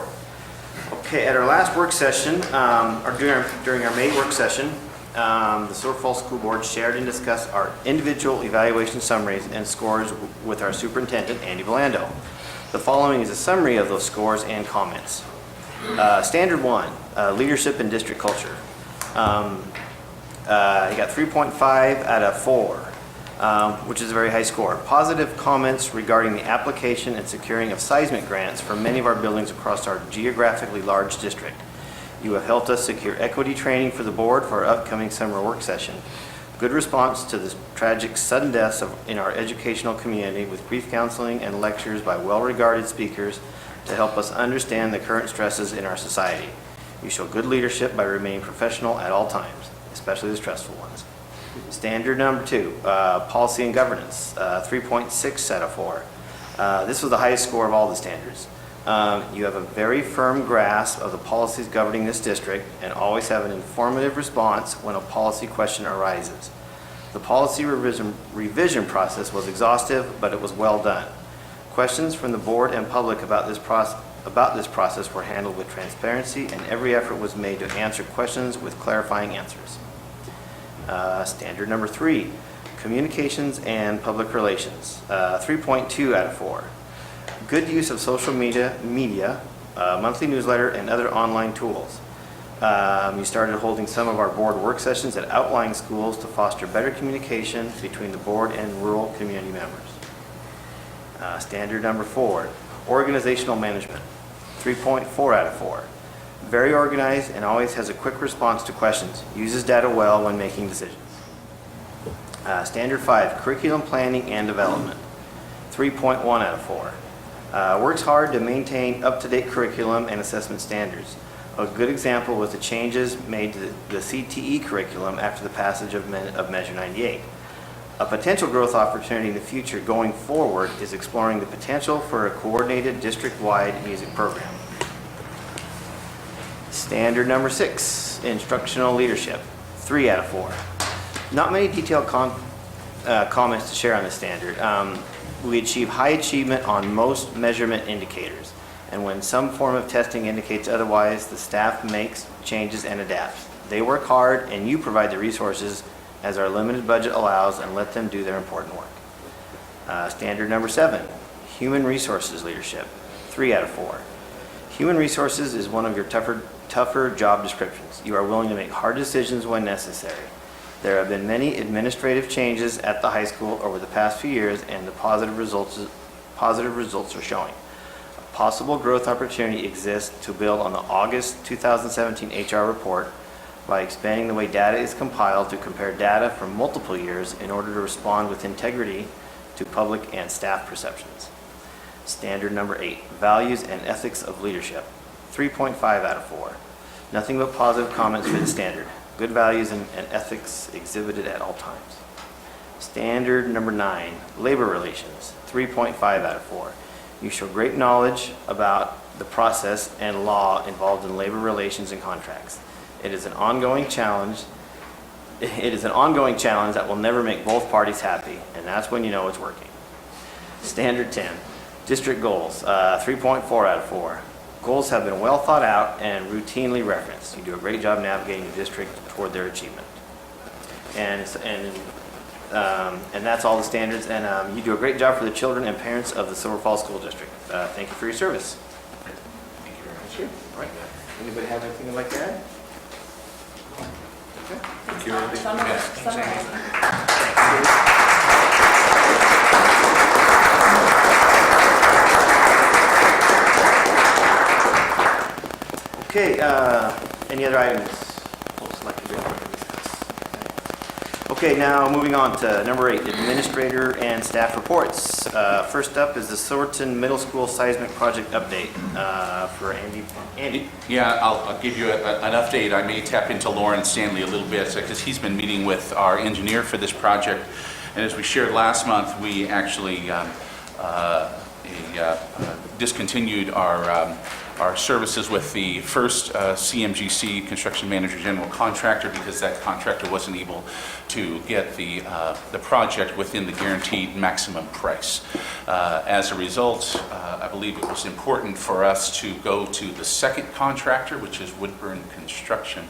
Okay, at our last work session, or during our May work session, the Silver Falls School Board shared and discussed our individual evaluation summaries and scores with our superintendent, Andy Belando. The following is a summary of those scores and comments. Standard 1, leadership and district culture. He got 3.5 out of 4, which is a very high score. Positive comments regarding the application and securing of seismic grants for many of our buildings across our geographically large district. You have helped us secure equity training for the board for our upcoming summer work session. Good response to the tragic sudden deaths in our educational community with brief counseling and lectures by well-regarded speakers to help us understand the current stresses in our society. You show good leadership by remaining professional at all times, especially the stressful ones. Standard number 2, policy and governance, 3.6 out of 4. This was the highest score of all the standards. You have a very firm grasp of the policies governing this district and always have an informative response when a policy question arises. The policy revision process was exhaustive, but it was well done. Questions from the board and public about this process were handled with transparency, and every effort was made to answer questions with clarifying answers. Standard number 3, communications and public relations, 3.2 out of 4. Good use of social media, monthly newsletter, and other online tools. You started holding some of our board work sessions at outlying schools to foster better communication between the board and rural community members. Standard number 4, organizational management, 3.4 out of 4. Very organized and always has a quick response to questions. Uses data well when making decisions. Standard 5, curriculum planning and development, 3.1 out of 4. Works hard to maintain up-to-date curriculum and assessment standards. A good example was the changes made to the CTE curriculum after the passage of Measure 98. A potential growth opportunity in the future going forward is exploring the potential for a coordinated district-wide music program. Standard number 6, instructional leadership, 3 out of 4. Not many detailed comments to share on this standard. We achieve high achievement on most measurement indicators, and when some form of testing indicates otherwise, the staff makes changes and adapts. They work hard, and you provide the resources as our limited budget allows, and let them do their important work. Standard number 7, human resources leadership, 3 out of 4. Human resources is one of your tougher job descriptions. You are willing to make hard decisions when necessary. There have been many administrative changes at the high school over the past few years, and the positive results are showing. A possible growth opportunity exists to build on the August 2017 HR report by expanding the way data is compiled to compare data from multiple years in order to respond with integrity to public and staff perceptions. Standard number 8, values and ethics of leadership, 3.5 out of 4. Nothing but positive comments for the standard. Good values and ethics exhibited at all times. Standard number 9, labor relations, 3.5 out of 4. You show great knowledge about the process and law involved in labor relations and contracts. It is an ongoing challenge. It is an ongoing challenge that will never make both parties happy, and that's when you know it's working. Standard 10, district goals, 3.4 out of 4. Goals have been well thought out and routinely referenced. You do a great job navigating the district toward their achievement. And that's all the standards. And you do a great job for the children and parents of the Silver Falls School District. Thank you for your service. Thank you very much. Sure. All right. Anybody have anything they'd like to add? Okay. Thank you. Okay, Any other items folks like to bring up and discuss? Okay, now moving on to number 8, administrator and staff reports. First up is the Silverton Middle School seismic project update for Andy. Andy? Yeah, I'll give you an update. I may tap into Lauren Stanley a little bit because he's been meeting with our engineer for this project. And as we shared last month, we actually discontinued our services with the first CMGC construction manager general contractor because that contractor wasn't able to get the project within the guaranteed maximum price. As a result, I believe it was important for us to go to the second contractor, which is Woodburn Construction.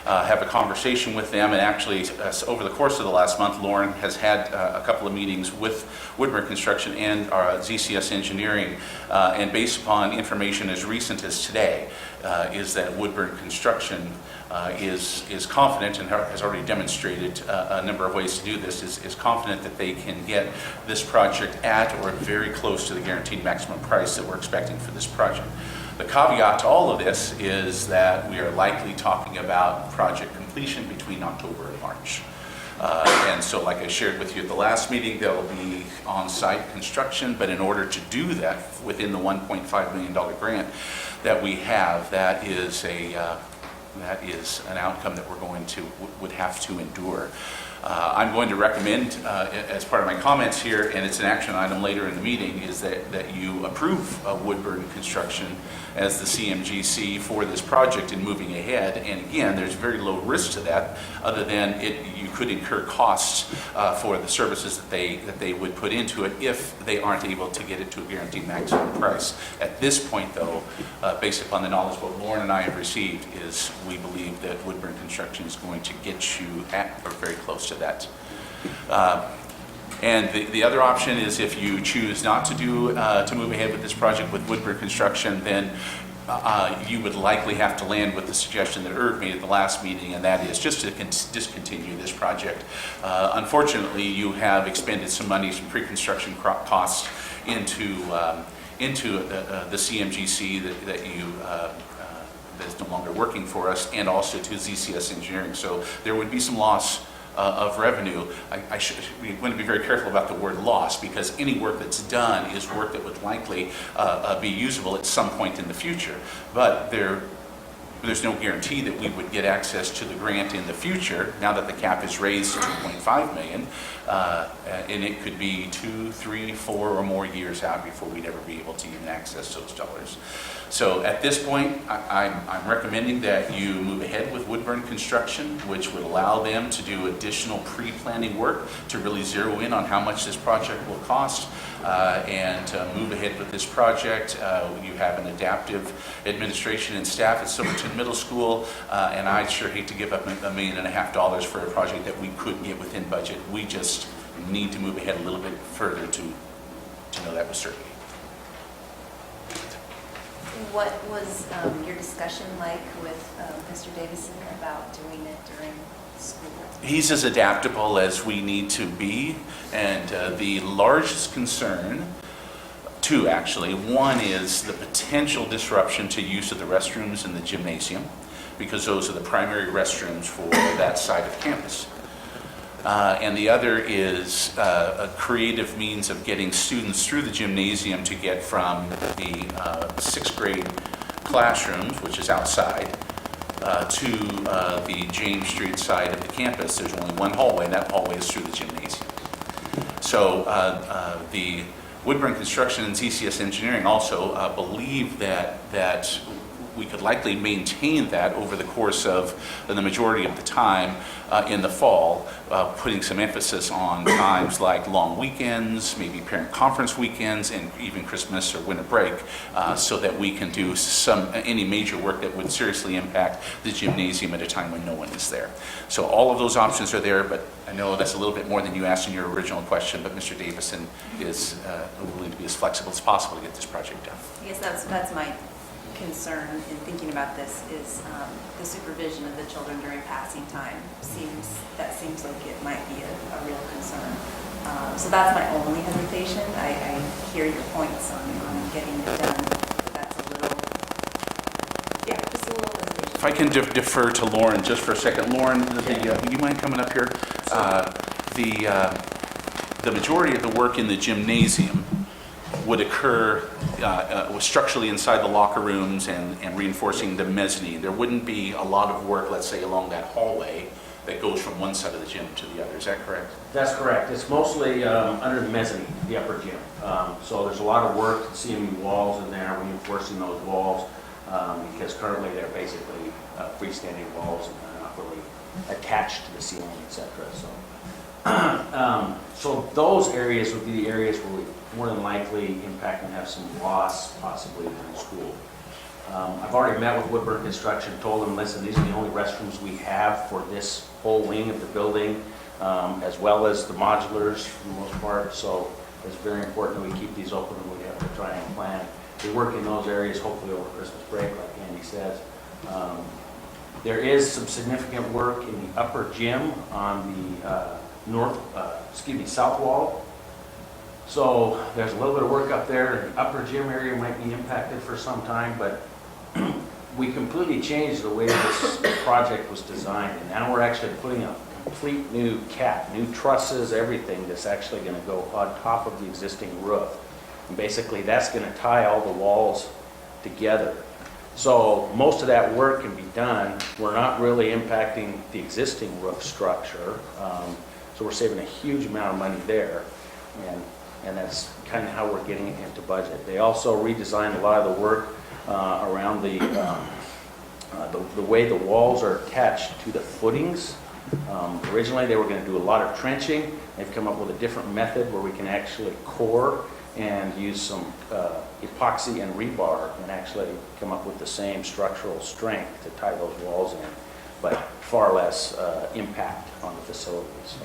Have a conversation with them, and actually over the course of the last month, Lauren has had a couple of meetings with Woodburn Construction and our ZCS Engineering, and based upon information as recent as today, is that Woodburn Construction is confident and has already demonstrated a number of ways to do this, is confident that they can get this project at or very close to the guaranteed maximum price that we're expecting for this project. The caveat to all of this is that we are likely talking about project completion between October and March. And so like I shared with you at the last meeting, there will be on-site construction, but in order to do that within the $1.5 million grant that we have, that is an outcome that we're going to, would have to endure. I'm going to recommend, as part of my comments here, and it's an action item later in the meeting, is that you approve Woodburn Construction as the CMGC for this project and moving ahead. And again, there's very low risk to that, other than you could incur costs for the services that they would put into it if they aren't able to get it to a guaranteed maximum price. At this point, though, based upon the knowledge what Lauren and I have received, is we believe that Woodburn Construction is going to get you at or very close to that. And the other option is if you choose not to move ahead with this project with Woodburn Construction, then you would likely have to land with the suggestion that Irv made at the last meeting, and that is just to discontinue this project. Unfortunately, you have expended some money, some pre-construction costs into the CMGC that's no longer working for us, and also to ZCS Engineering. So there would be some loss of revenue. We want to be very careful about the word loss, because any work that's done is work that would likely be usable at some point in the future. But there's no guarantee that we would get access to the grant in the future now that the cap is raised to $2.5 million, and it could be 2, 3, 4 or more years out before we'd ever be able to even access those dollars. So at this point, I'm recommending that you move ahead with Woodburn Construction, which would allow them to do additional pre-planning work to really zero in on how much this project will cost, and move ahead with this project. You have an adaptive administration and staff at Silverton Middle School, and I'd sure hate to give up $1.5 million for a project that we could get within budget. We just need to move ahead a little bit further to know that with certainty. What was your discussion like with Mr. Davison about doing it during school? He's as adaptable as we need to be, and the largest concern, two actually, one is the potential disruption to use of the restrooms in the gymnasium, because those are the primary restrooms for that side of campus. And the other is a creative means of getting students through the gymnasium to get from the 6th grade classrooms, which is outside, to the James Street side of the campus. There's only one hallway, and that hallway is through the gymnasium. So the Woodburn Construction and ZCS Engineering also believe that we could likely maintain that over the course of the majority of the time in the fall, putting some emphasis on times like long weekends, maybe parent conference weekends, and even Christmas or winter break, so that we can do any major work that would seriously impact the gymnasium at a time when no one is there. So all of those options are there, but I know that's a little bit more than you asked in your original question, but Mr. Davison is willing to be as flexible as possible to get this project done. I guess that's my concern in thinking about this is the supervision of the children during passing time seems like it might be a real concern. So that's my only hesitation. I hear your points on getting it done, but that's just a little hesitation. If I can defer to Lauren just for a second. Lauren, you mind coming up here? The majority of the work in the gymnasium would occur structurally inside the locker rooms and reinforcing the mezzanine. There wouldn't be a lot of work, let's say, along that hallway that goes from one side of the gym to the other. Is that correct? That's correct. It's mostly under the mezzanine, the upper gym. So there's a lot of work, CMU walls in there, reinforcing those walls, because currently they're basically freestanding walls and they're not really attached to the ceiling, etc. So those areas would be the areas where we more than likely impact and have some loss possibly in school. I've already met with Woodburn Construction, told them, listen, these are the only restrooms we have for this whole wing of the building, as well as the modulars for the most part. So it's very important that we keep these open and we have the triangle plan. We work in those areas hopefully over Christmas break, like Andy says. There is some significant work in the upper gym on the south wall. So there's a little bit of work up there. The upper gym area might be impacted for some time, but we completely changed the way this project was designed. And now we're actually putting a complete new cap, new trusses, everything that's actually going to go on top of the existing roof. And basically that's going to tie all the walls together. So most of that work can be done. We're not really impacting the existing roof structure. So we're saving a huge amount of money there. And that's kind of how we're getting it into budget. They also redesigned a lot of the work around the way the walls are attached to the footings. Originally they were going to do a lot of trenching. They've come up with a different method where we can actually core and use some epoxy and rebar and actually come up with the same structural strength to tie those walls in, but far less impact on the facilities.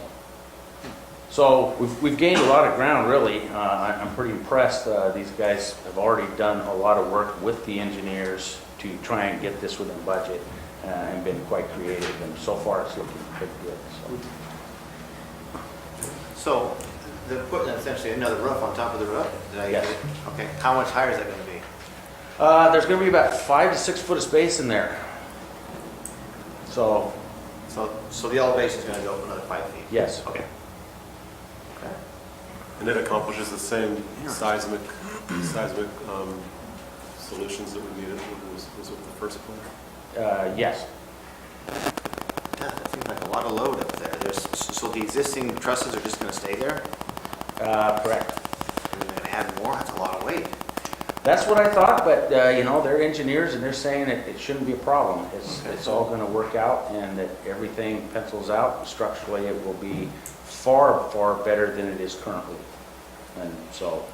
So we've gained a lot of ground, really. I'm pretty impressed. These guys have already done a lot of work with the engineers to try and get this within budget and been quite creative, and so far it's looking pretty good. So they're putting essentially another roof on top of the roof? Yes. Okay. How much higher is that going to be? There's going to be about 5 to 6 foot of space in there. So the elevation is going to go up another 5 feet? Yes. Okay. And it accomplishes the same seismic solutions that we needed was with the first plan? Yes. That seems like a lot of load up there. So the existing trusses are just going to stay there? Correct. And they're going to add more? That's a lot of weight. That's what I thought, but they're engineers and they're saying it shouldn't be a problem. It's all going to work out and that everything pencils out. Structurally, it will be far, far better than it is currently. And so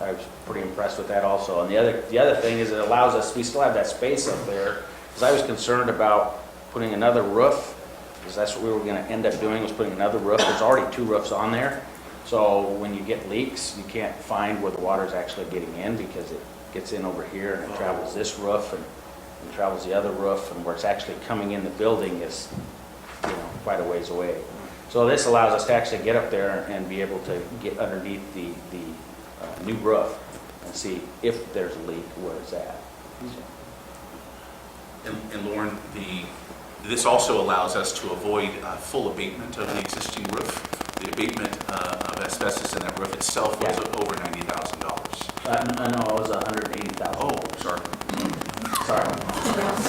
I was pretty impressed with that also. And the other thing is it allows us, we still have that space up there, because I was concerned about putting another roof, because that's what we were going to end up doing, was putting another roof. There's already 2 roofs on there. So when you get leaks, you can't find where the water is actually getting in, because it gets in over here and it travels this roof and travels the other roof, and where it's actually coming in the building is quite a ways away. So this allows us to actually get up there and be able to get underneath the new roof and see if there's a leak, where it's at. And Lauren, this also allows us to avoid full abatement of the existing roof. The abatement of asbestos in that roof itself was over $90,000. No, it was $180,000. Oh, sorry.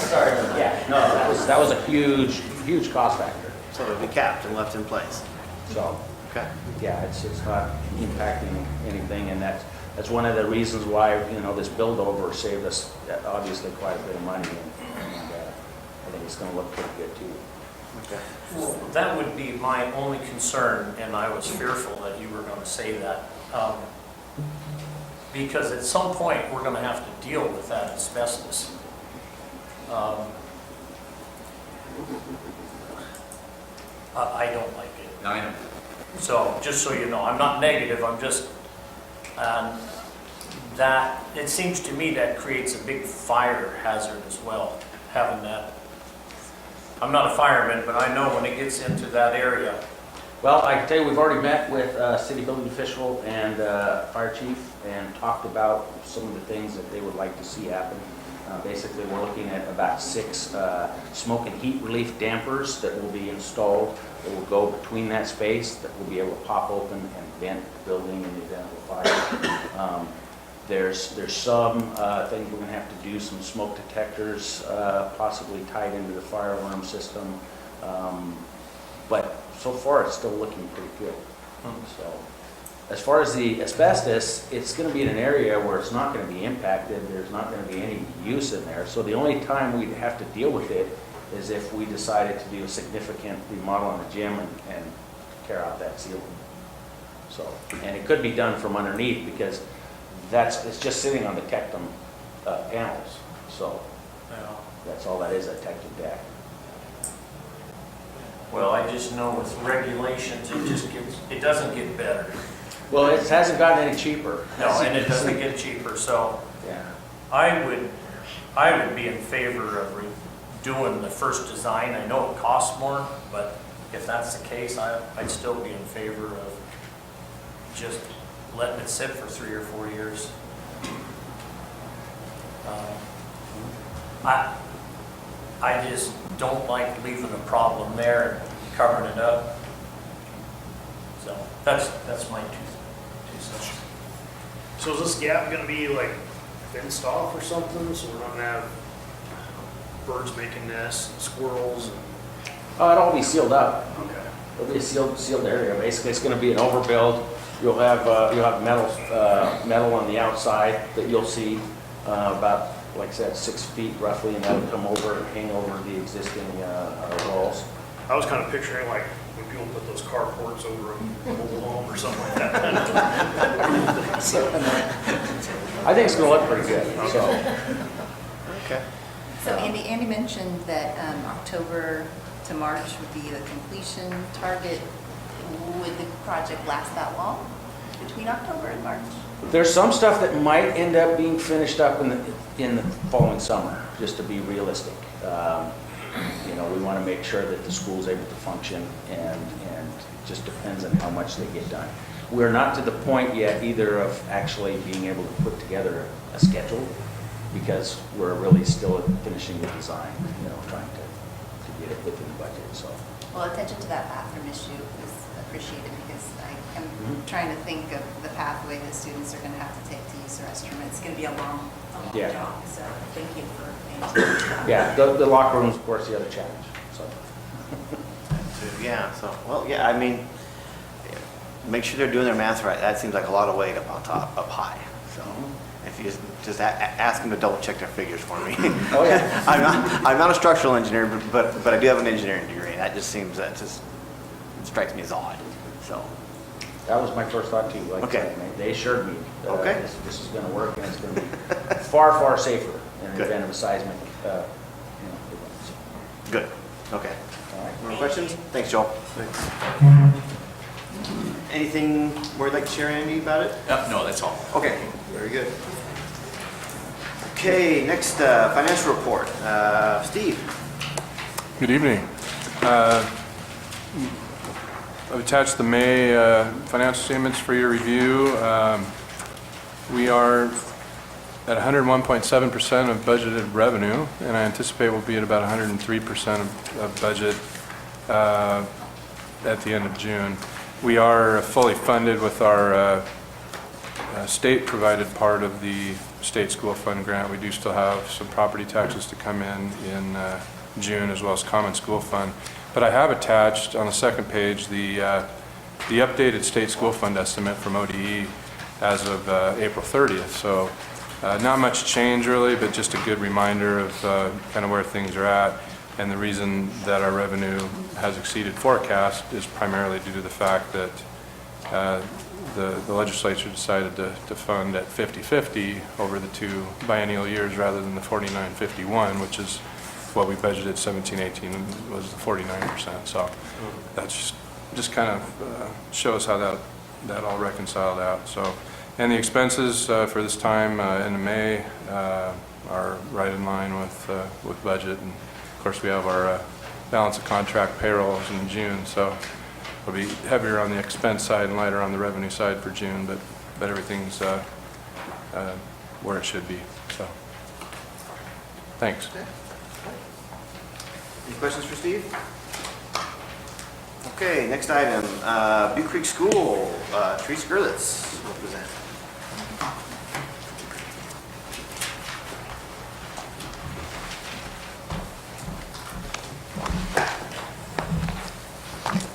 Sorry. Yeah, no, that was a huge cost factor. So it'll be capped and left in place. So, okay. Yeah, it's not impacting anything, and that's one of the reasons why this build over saved us obviously quite a bit of money, and I think it's going to look pretty good too. Okay. Well, that would be my only concern, and I was fearful that you were going to say that, because at some point we're going to have to deal with that asbestos. I don't like it. I know. So, just so you know, I'm not negative, I'm just, that, it seems to me that creates a big fire hazard as well, having that. I'm not a fireman, but I know when it gets into that area. Well, I can tell you, we've already met with city building official and fire chief and talked about some of the things that they would like to see happen. Basically, we're looking at about 6 smoke and heat relief dampers that will be installed. That will go between that space, that will be able to pop open and vent the building in the event of a fire. There's some things we're going to have to do, some smoke detectors possibly tied into the fire alarm system. But so far, it's still looking pretty good. So, as far as the asbestos, it's going to be in an area where it's not going to be impacted. There's not going to be any use in there. So the only time we'd have to deal with it is if we decided to do a significant remodel on the gym and tear out that ceiling. So, and it could be done from underneath because it's just sitting on the tectum panels. So that's all that is, a tectum deck. Well, I just know with regulations, it doesn't get better. Well, it hasn't gotten any cheaper. No, and it doesn't get cheaper, so yeah. I would be in favor of doing the first design. I know it costs more, but if that's the case, I'd still be in favor of just letting it sit for 3 or 4 years. I just don't like leaving a problem there and covering it up. So that's my two cents. So is this gap gonna be like fenced off or something, so we're not gonna have birds making nests, and squirrels and? It'll all be sealed up. Okay. It'll be a sealed area. Basically, it's going to be an overbuild. You'll have metal on the outside that you'll see about, like I said, 6 feet roughly, and that'll come over and hang over the existing walls. I was kind of picturing like when people put those carports over a mobile home or something like that. I think it's going to look pretty good. So. Okay. So Andy mentioned that October to March would be the completion target. Would the project last that long, between October and March? There's some stuff that might end up being finished up in the following summer, just to be realistic. We want to make sure that the school's able to function, and it just depends on how much they get done. We're not to the point yet either of actually being able to put together a schedule, because we're really still finishing the design, trying to get it within the budget. So. Well, attention to that bathroom issue is appreciated, because I am trying to think of the pathway that students are going to have to take to use the restroom. It's going to be a long job, so thank you for answering that. Yeah, the locker room is, of course, the other challenge. So. Yeah, I mean, make sure they're doing their math right. That seems like a lot of weight up on top, up high. So if you just ask them to double check their figures for me. Oh yeah. I'm not a structural engineer, but I do have an engineering degree. That just seems it strikes me as odd. So that was my first thought too. Like they assured me that this is going to work, and it's going to be far safer in the event of a seismic. Good. Okay. All right. More questions? Thanks, Joel. Thanks. Anything more you'd like to share, Andy, about it? No, that's all. Okay. Very good. Okay, next financial report. Steve. Good evening. I've attached the May financial statements for your review. We are at 101.7% of budgeted revenue, and I anticipate we'll be at about 103% of budget at the end of June. We are fully funded with our state-provided part of the state school fund grant. We do still have some property taxes to come in June, as well as common school fund. But I have attached on the second page the updated state school fund estimate from ODE as of April 30th. So not much change really, but just a good reminder of kind of where things are at. And the reason that our revenue has exceeded forecast is primarily due to the fact that the legislature decided to fund at 50-50 over the 2 biennial years rather than the 49-51, which is what we budgeted 17-18 was the 49%. So that's just kind of shows how that all reconciled out. So, and the expenses for this time in May are right in line with budget, and of course we have our balance of contract payrolls in June, so it'll be heavier on the expense side and lighter on the revenue side for June, but everything's where it should be. So Thanks. Any questions for Steve? Okay, next item, Butte Creek School, Teresa Gerlitz will present.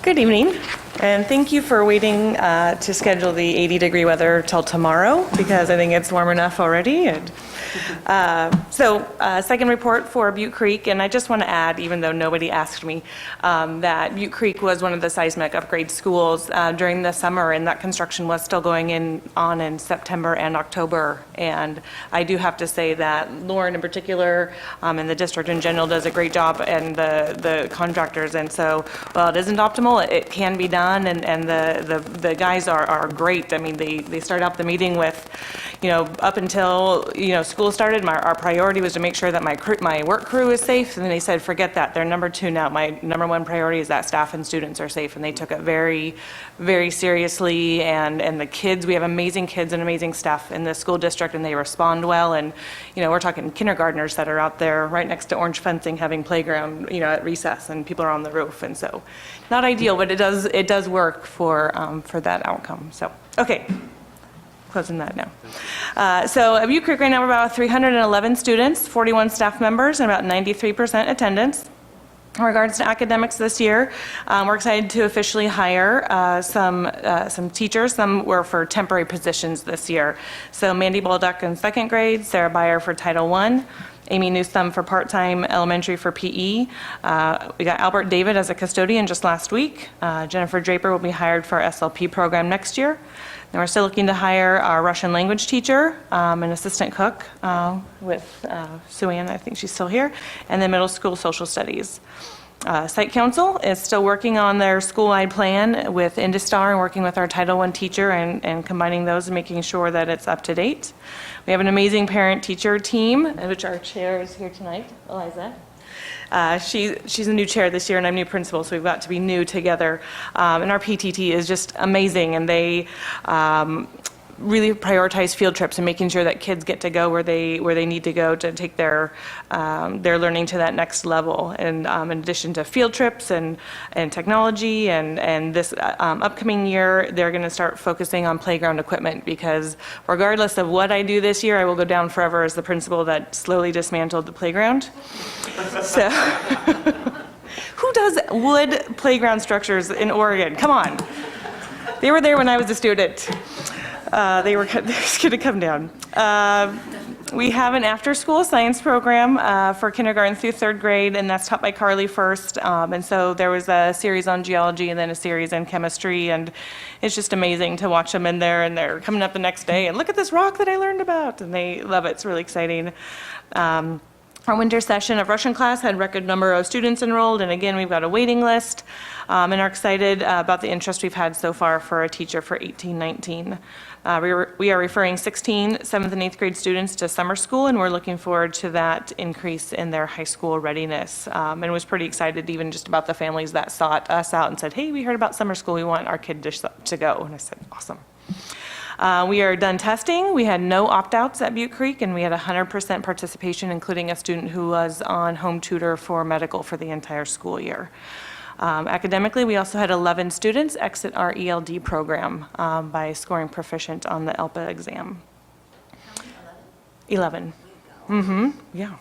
Good evening, and thank you for waiting to schedule the 80-degree weather till tomorrow, because I think it's warm enough already. And second report for Butte Creek, and I just want to add, even though nobody asked me, that Butte Creek was one of the seismic upgrade schools during the summer, and that construction was still going on in September and October. And I do have to say that Lauren in particular, and the district in general, does a great job, and the contractors. And so, while it isn't optimal, it can be done, and the guys are great. I mean, they start out the meeting with, up until, school started, our priority was to make sure that my work crew is safe, and then they said, forget that, they're number two now. My number one priority is that staff and students are safe, and they took it very, very seriously, and the kids, we have amazing kids and amazing staff in the school district, and they respond well, and, we're talking kindergartners that are out there right next to orange fencing having playground, at recess, and people are on the roof, and so, not ideal, but it does work for that outcome, so, okay. Closing that now. So at Butte Creek right now we're about 311 students, 41 staff members, and about 93% attendance. In regards to academics this year, we're excited to officially hire some teachers. Some were for temporary positions this year. So Mandy Balduck in second grade, Sarah Byer for Title I, Amy Newsome for part-time elementary for PE. We got Albert David as a custodian just last week. Jennifer Draper will be hired for our SLP program next year. And we're still looking to hire our Russian language teacher, an assistant cook with Sue Ann, I think she's still here, and then middle school social studies. Site Council is still working on their school-wide plan with Industar and working with our Title I teacher and combining those and making sure that it's up to date. We have an amazing parent-teacher team, which our chair is here tonight, Eliza. She's a new chair this year, and I'm new principal, so we've got to be new together. And our PTT is just amazing, and they really prioritize field trips and making sure that kids get to go where they need to go to take their learning to that next level. And in addition to field trips and technology, and this upcoming year, they're going to start focusing on playground equipment, because regardless of what I do this year, I will go down forever as the principal that slowly dismantled the playground. So, who does wood playground structures in Oregon? Come on. They were there when I was a student. They were going to come down. We have an after-school science program for kindergarten through third grade, and that's taught by Carly first. And so there was a series on geology and then a series in chemistry, and it's just amazing to watch them in there, and they're coming up the next day, and look at this rock that I learned about, and they love it. It's really exciting. Our winter session of Russian class had record number of students enrolled, and again, we've got a waiting list, and are excited about the interest we've had so far for a teacher for 18-19. We are referring 16 7th and 8th grade students to summer school, and we're looking forward to that increase in their high school readiness, and was pretty excited even just about the families that sought us out and said, hey, we heard about summer school, we want our kid to go, and I said, awesome. We are done testing. We had no opt-outs at Butte Creek, and we had 100% participation, including a student who was on home tutor for medical for the entire school year. Academically, we also had 11 students exit our ELD program by scoring proficient on the ELPA exam. 11. Yeah.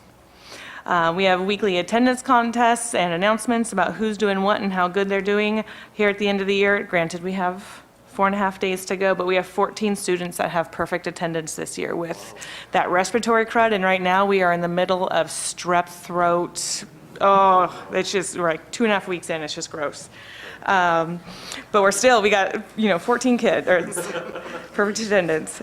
We have weekly attendance contests and announcements about who's doing what and how good they're doing here at the end of the year. Granted, we have 4.5 days to go, but we have 14 students that have perfect attendance this year with that respiratory crud, and right now we are in the middle of strep throat. Oh, it's just, we're like 2.5 weeks in, it's just gross. But we got, 14 kids, or perfect attendance.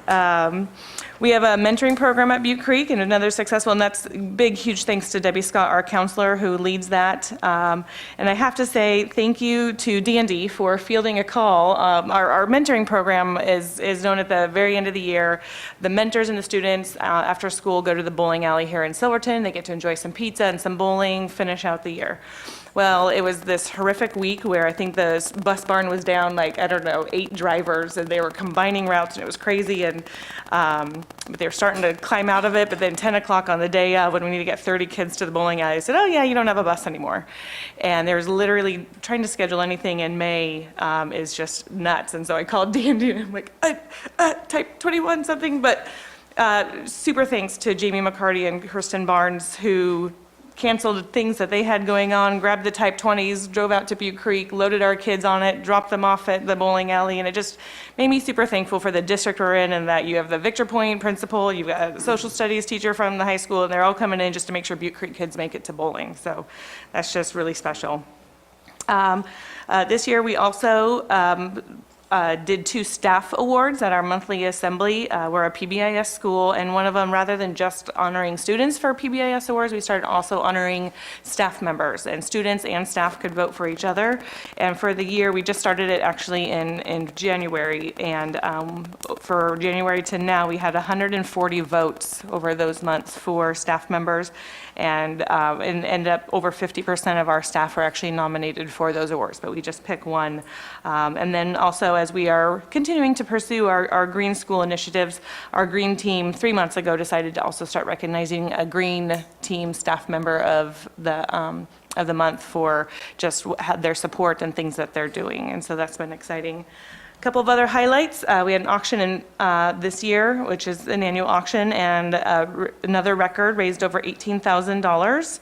We have a mentoring program at Butte Creek, and another successful, and that's big, huge thanks to Debbie Scott, our counselor, who leads that. And I have to say thank you to D&D for fielding a call. Our mentoring program is known at the very end of the year. The mentors and the students after school go to the bowling alley here in Silverton. They get to enjoy some pizza and some bowling, finish finish out the year. Well, it was this horrific week where I think the bus barn was down like, I don't know, 8 drivers, and they were combining routes, and it was crazy, and but they were starting to climb out of it, but then 10 o'clock on the day of, when we need to get 30 kids to the bowling alley, they said, oh yeah, you don't have a bus anymore. And there's literally, trying to schedule anything in May is just nuts, and so I called Dandy, and I'm like, type 21 something, but super thanks to Jamie McCarty and Kirsten Barnes, who canceled things that they had going on, grabbed the Type 20s, drove out to Butte Creek, loaded our kids on it, dropped them off at the bowling alley, and it just made me super thankful for the district we're in, and that you have the Victor Point principal, you've got a social studies teacher from the high school, and they're all coming in just to make sure Butte Creek kids make it to bowling. So that's just really special. This year we also did 2 staff awards at our monthly assembly. We're a PBIS school, and one of them, rather than just honoring students for PBIS awards, we started also honoring staff members, and students and staff could vote for each other. And for the year, we just started it actually in January, and for January to now, we had 140 votes over those months for staff members, and ended up over 50% of our staff were actually nominated for those awards, but we just pick one. And then also, as we are continuing to pursue our green school initiatives, our green team 3 months ago decided to also start recognizing a green team staff member of the month for just their support and things that they're doing, and so that's been exciting. A couple of other highlights. We had an auction this year, which is an annual auction, and another record, raised over $18,000.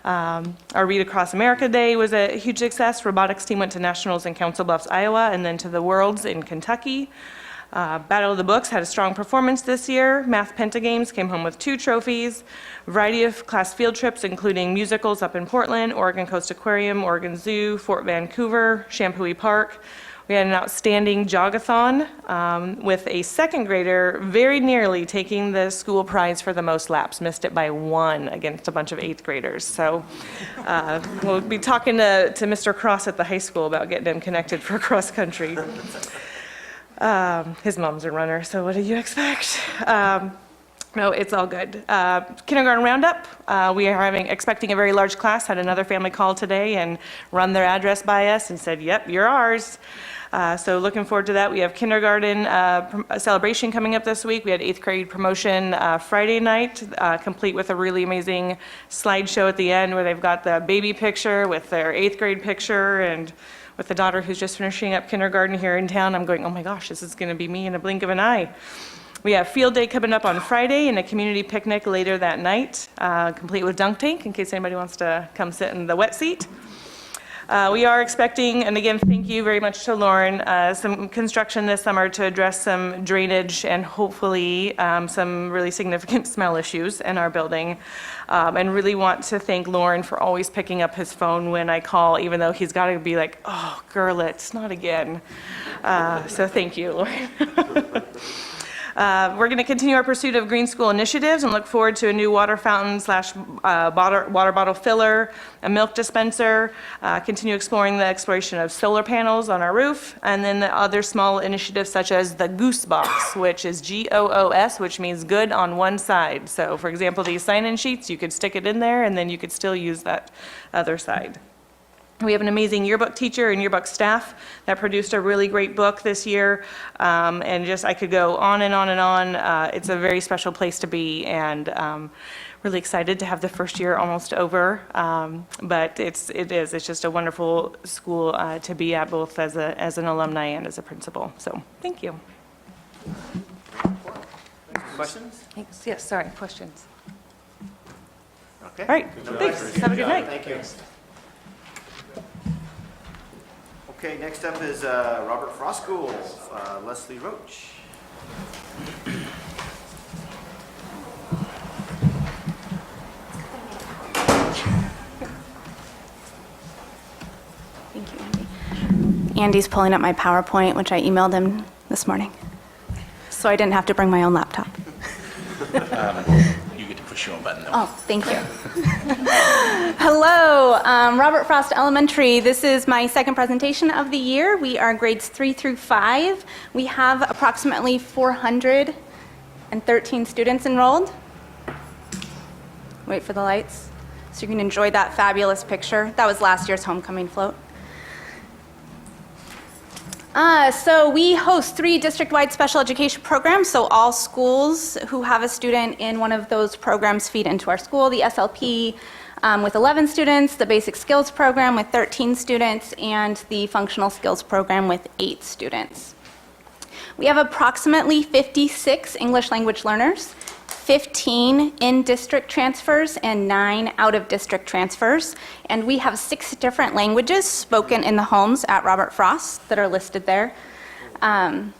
Our Read Across America Day was a huge success. Robotics team went to nationals in Council Bluffs, Iowa, and then to the Worlds in Kentucky. Battle of the Books had a strong performance this year. Math Pentagames came home with 2 trophies. A variety of class field trips, including musicals up in Portland, Oregon Coast Aquarium, Oregon Zoo, Fort Vancouver, Shampooey Park. We had an outstanding jogathon with a 2nd grader very nearly taking the school prize for the most laps, missed it by 1 against a bunch of 8th graders. So we'll be talking to Mr. Cross at the high school about getting him connected for cross country. His mom's a runner, so what do you expect? No, it's all good. Kindergarten roundup. We are expecting a very large class. Had another family call today and run their address by us and said, yep, you're ours. So looking forward to that. We have kindergarten celebration coming up this week. We had 8th grade promotion Friday night, complete with a really amazing slideshow at the end where they've got the baby picture with their 8th grade picture, and with the daughter who's just finishing up kindergarten here in town. I'm going, oh my gosh, this is going to be me in a blink of an eye. We have field day coming up on Friday and a community picnic later that night, complete with dunk tank in case anybody wants to come sit in the wet seat. We are expecting, and again, thank you very much to Lauren, some construction this summer to address some drainage and hopefully some really significant smell issues in our building. And really want to thank Lauren for always picking up his phone when I call, even though he's got to be like, oh, girl, it's not again. So thank you, Lauren. We're going to continue our pursuit of green school initiatives and look forward to a new water fountain / water bottle filler, a milk dispenser, continue exploring the exploration of solar panels on our roof, and then the other small initiatives such as the Goose Box, which is GOOS, which means good on one side. So for example, these sign-in sheets, you could stick it in there and then you could still use that other side. We have an amazing yearbook teacher and yearbook staff that produced a really great book this year, and just I could go on and on and on. It's a very special place to be, and really excited to have the first year almost over. But it's just a wonderful school to be at, both as an alumni and as a principal. So thank you. Questions? Thanks. Yes. Sorry. Questions. Okay. All right. Thanks. Have a good night. Thank you. Okay, next up is Robert Frost School, Leslie Roach. Thank you, Andy. Andy's pulling up my PowerPoint, which I emailed him this morning, so I didn't have to bring my own laptop. You get to push your own button. Oh, thank you. Hello, Robert Frost Elementary. This is my second presentation of the year. We are grades 3 through 5. We have approximately 413 students enrolled. Wait for the lights. so you can enjoy that fabulous picture. That was last year's homecoming float. So we host 3 district-wide special education programs, so all schools who have a student in one of those programs feed into our school. The SLP with 11 students, the basic skills program with 13 students, and the functional skills program with 8 students. We have approximately 56 English language learners, 15 in-district transfers, and 9 out-of-district transfers. And we have 6 different languages spoken in the homes at Robert Frost that are listed there. And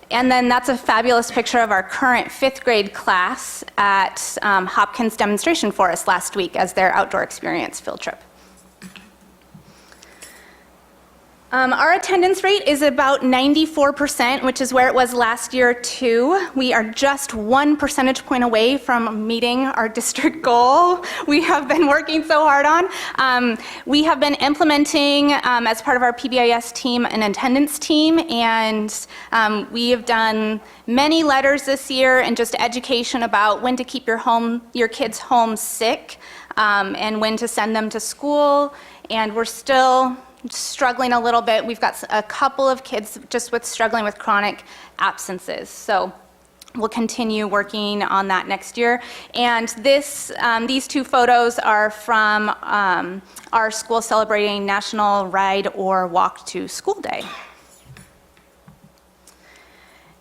then that's a fabulous picture of our current 5th grade class at Hopkins Demonstration Forest last week as their outdoor experience field trip. Our attendance rate is about 94%, which is where it was last year too. We are just 1 percentage point away from meeting our district goal we have been working so hard on. We have been implementing, as part of our PBIS team, an attendance team, and we have done many letters this year and just education about when to keep your kids home sick, and when to send them to school, and we're still struggling a little bit. We've got a couple of kids just struggling with chronic absences. So we'll continue working on that next year. And these 2 photos are from our school celebrating National Ride or Walk to School Day.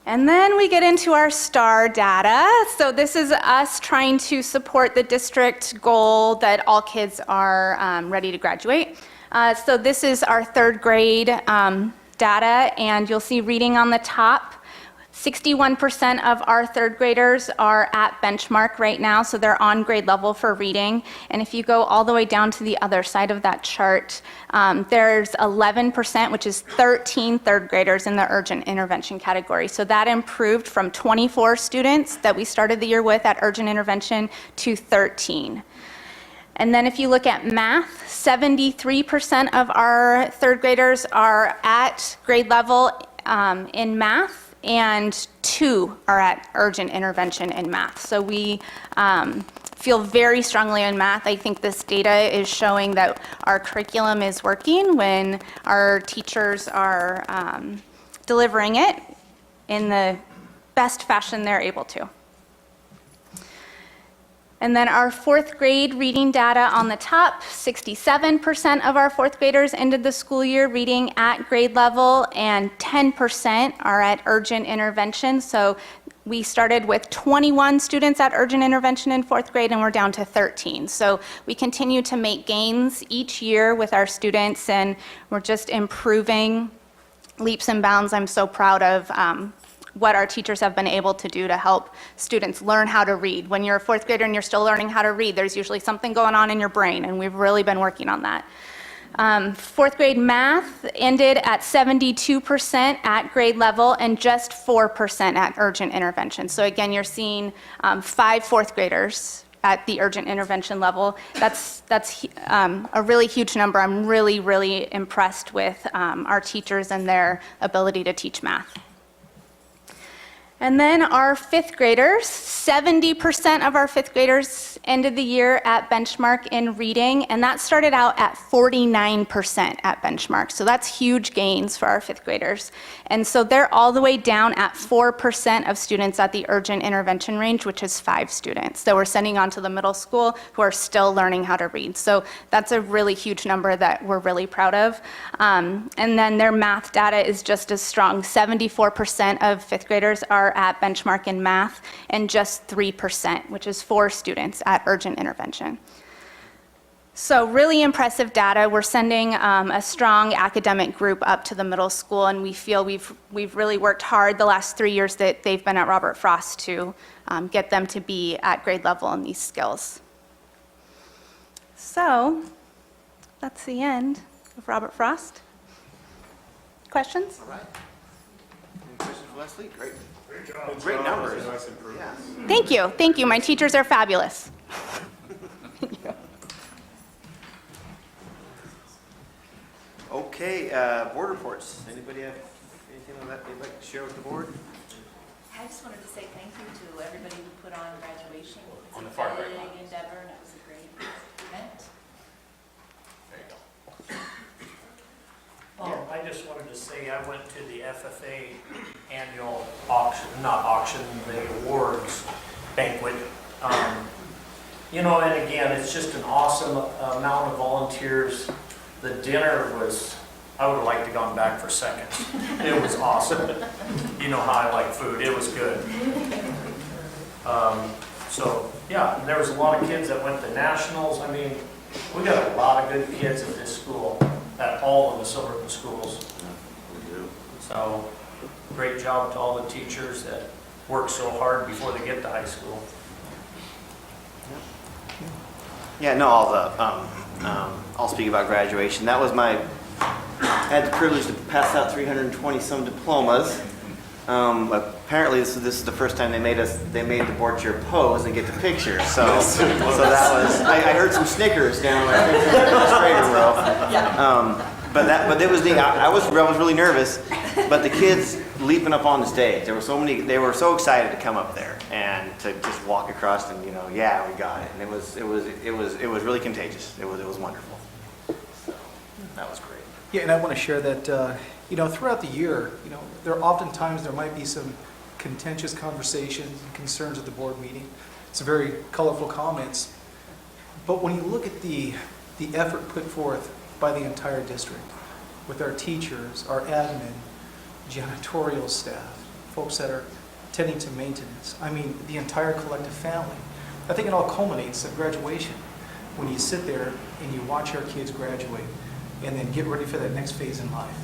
And then we get into our STAR data. So this is us trying to support the district goal that all kids are ready to graduate. So this is our 3rd grade data, and you'll see reading on the top. 61% of our 3rd graders are at benchmark right now, so they're on grade level for reading. And if you go all the way down to the other side of that chart, there's 11%, which is 13 3rd graders in the urgent intervention category. So that improved from 24 students that we started the year with at urgent intervention to 13. And then if you look at math, 73% of our 3rd graders are at grade level in math, and 2 are at urgent intervention in math. So we feel very strongly in math. I think this data is showing that our curriculum is working when our teachers are delivering it in the best fashion they're able to. And then our 4th grade reading data on the top, 67% of our 4th graders ended the school year reading at grade level, and 10% are at urgent intervention. So we started with 21 students at urgent intervention in 4th grade, and we're down to 13. So we continue to make gains each year with our students, and we're just improving leaps and bounds. I'm so proud of what our teachers have been able to do to help students learn how to read. When you're a 4th grader and you're still learning how to read, there's usually something going on in your brain, and we've really been working on that. 4th grade math ended at 72% at grade level and just 4% at urgent intervention. So again, you're seeing 5 4th graders at the urgent intervention level. That's a really huge number. I'm really, really impressed with our teachers and their ability to teach math. And then our 5th graders, 70% of our 5th graders ended the year at benchmark in reading, and that started out at 49% at benchmark. So that's huge gains for our 5th graders. And so they're all the way down at 4% of students at the urgent intervention range, which is 5 students. So we're sending on to the middle school who are still learning how to read. So that's a really huge number that we're really proud of. And then their math data is just as strong. 74% of 5th graders are at benchmark in math, and just 3%, which is 4 students at urgent intervention. So really impressive data. We're sending a strong academic group up to the middle school, and we feel we've really worked hard the last 3 years that they've been at Robert Frost to get them to be at grade level in these skills. So that's the end of Robert Frost. Questions? All right. Any questions for Leslie? Great. Great numbers. Yeah. Thank you. Thank you. My teachers are fabulous. Okay, board reports. Anybody have anything on that they'd like to share with the board? I just wanted to say thank you to everybody who put on graduation. It's On a the far right. big endeavor, and it was a great statement. I just wanted to say I went to the FFA annual auction, not auction, the awards banquet. You know, and again, it's just an awesome amount of volunteers. The dinner was, I would have liked to have gone back for seconds. It was awesome. You know how I like food, it was good. So, yeah, and there was a lot of kids that went to nationals. I mean, we got a lot of good kids at this school, at all of the Silverton schools. So, great job to all the teachers that work so hard before they get to high school. Yeah, no, I'll speak about graduation. That was I had the privilege to pass out 320 some diplomas. Apparently this is the first time they made the board chair pose and get the picture. So that was, I heard some snickers down I think in the administrator row. But it was neat. I was really nervous, but the kids leaping up on the stage, they were so excited to come up there and to just walk across and, yeah, we got it. And it was really contagious. It was wonderful. So that was great. Yeah, and I want to share that, throughout the year, there might be some contentious conversations and concerns at the board meeting. Some very colorful comments. But when you look at the effort put forth by the entire district, with our teachers, our admin, janitorial staff, folks that are tending to maintenance, the entire collective family, I think it all culminates at graduation. When you sit there and you watch our kids graduate and then get ready for that next phase in life.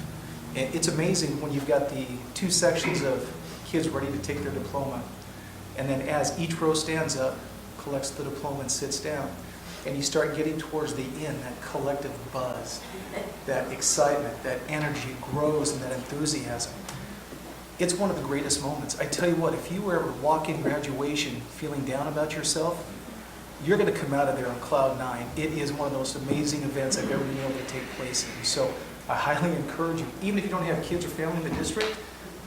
And it's amazing when you've got the two sections of kids ready to take their diploma, and then as each row stands up, collects the diploma and sits down, and you start getting towards the end, that collective buzz, that excitement, that energy grows and that enthusiasm. It's one of the greatest moments. I tell you what, if you ever walk in graduation feeling down about yourself, you're going to come out of there on cloud nine. It is one of the most amazing events I've ever been able to take place in. So I highly encourage you, even if you don't have kids or family in the district,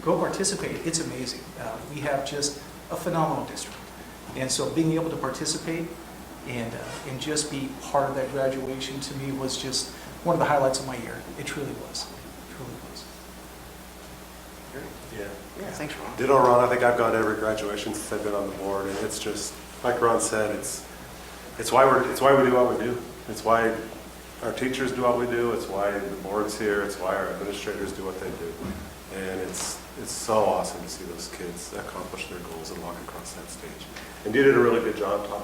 go participate. It's amazing. We have just a phenomenal district. And so being able to participate and just be part of that graduation to me was just one of the highlights of my year. It truly was. It truly was. Yeah, thanks, Ron. Ditto, Ron. I think I've gone to every graduation since I've been on the board, and it's just, like Ron said, it's why we do what we do. It's why our teachers do what we do. It's why the board's here. It's why our administrators do what they do. And it's so awesome to see those kids accomplish their goals and walk across that stage. And you did a really good job, Tom.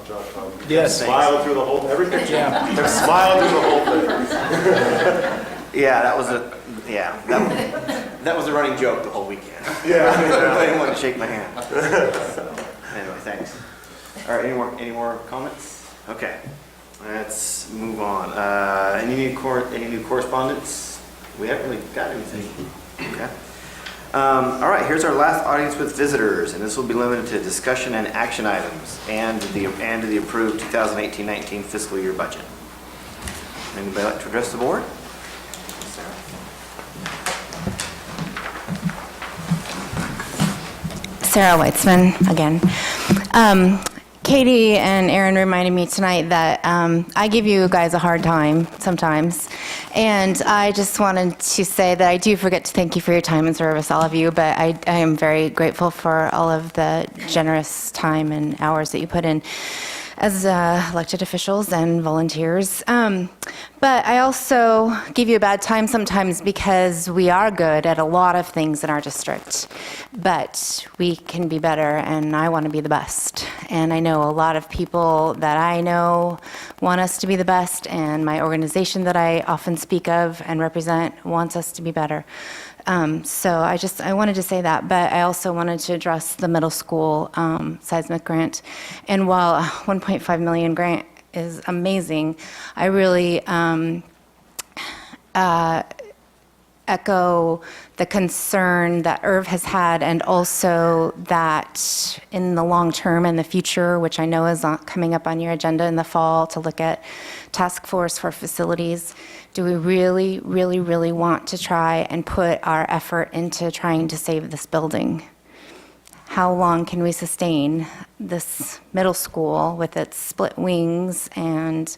Yes. Smiling through the whole, everything. Yeah. They're smiling through the whole thing. Yeah, that was a running joke the whole weekend. Yeah. I didn't want to shake my hand. So, anyway, thanks. All right, any more comments? Okay, let's move on. Any new correspondence? We haven't really got anything. Okay. All right, here's our last audience with visitors, and this will be limited to discussion and action items and to the approved 2018-19 fiscal year budget. Anybody like to address the board? Sarah Weitzman again. Katie and Aaron reminded me tonight that I give you guys a hard time sometimes, and I just wanted to say that I do forget to thank you for your time and service, all of you, but I am very grateful for all of the generous time and hours that you put in as elected officials and volunteers. But I also give you a bad time sometimes because we are good at a lot of things in our district, but we can be better, and I want to be the best. And I know a lot of people that I know want us to be the best, and my organization that I often speak of and represent wants us to be better. So I wanted to say that, but I also wanted to address the middle school seismic grant. And while a 1.5 million grant is amazing, I really echo the concern that Irv has had, and also that in the long term and the future, which I know is coming up on your agenda in the fall to look at task force for facilities, do we really, really, really want to try and put our effort into trying to save this building? How long can we sustain this middle school with its split wings and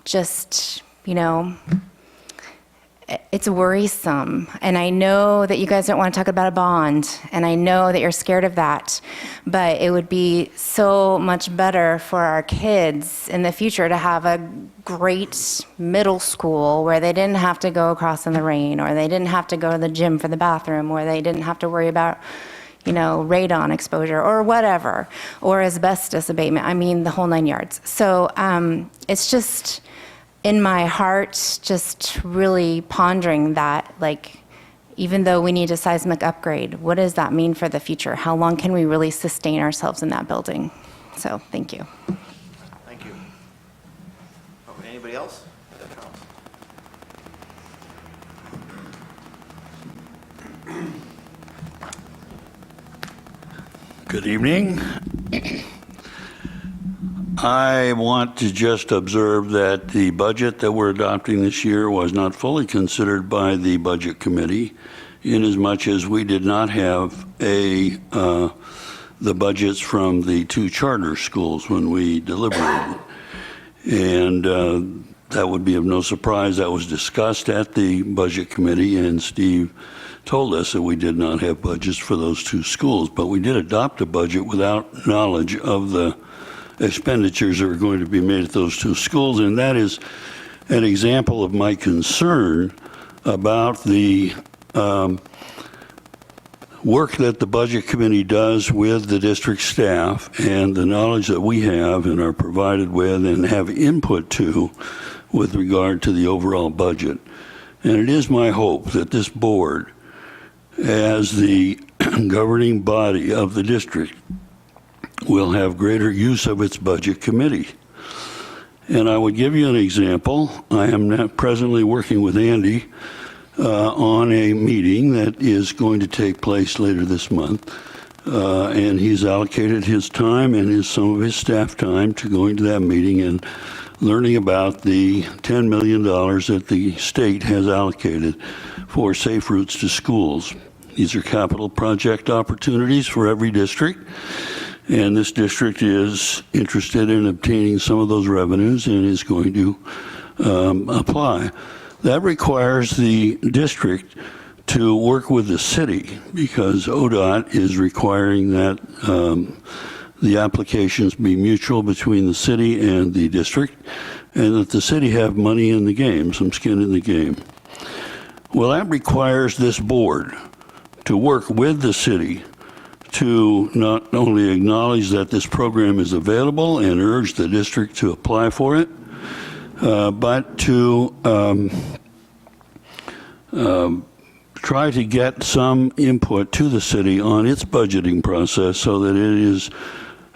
Just, it's worrisome. And I know that you guys don't want to talk about a bond, and I know that you're scared of that, but it would be so much better for our kids in the future to have a great middle school where they didn't have to go across in the rain, or they didn't have to go to the gym for the bathroom, or they didn't have to worry about radon exposure or whatever, or asbestos abatement. I mean, the whole 9 yards. So it's just in my heart, just really pondering that, even though we need a seismic upgrade, what does that mean for the future? How long can we really sustain ourselves in that building? So, thank you. Thank you. Oh, anybody else? Good evening. I want to just observe that the budget that we're adopting this year was not fully considered by the Budget Committee, inasmuch as we did not have the budgets from the 2 charter schools when we deliberated. And that would be of no surprise. That was discussed at the Budget Committee, and Steve told us that we did not have budgets for those 2 schools, but we did adopt a budget without knowledge of the expenditures that are going to be made at those 2 schools, and that is an example of my concern about the work that the Budget Committee does with the district staff and the knowledge that we have and are provided with and have input to with regard to the overall budget. And it is my hope that this board, as the governing body of the district, will have greater use of its budget committee. And I would give you an example. I am now presently working with Andy on a meeting that is going to take place later this month. And he's allocated his time and some of his staff time to going to that meeting and learning about the $10 million that the state has allocated for safe routes to schools. These are capital project opportunities for every district. And this district is interested in obtaining some of those revenues and is going to apply. That requires the district to work with the city, because ODOT is requiring that the applications be mutual between the city and the district, and that the city have money in the game, some skin in the game. Well, that requires this board to work with the city to not only acknowledge that this program is available and urge the district to apply for it, but to try to get some input to the city on its budgeting process so that it is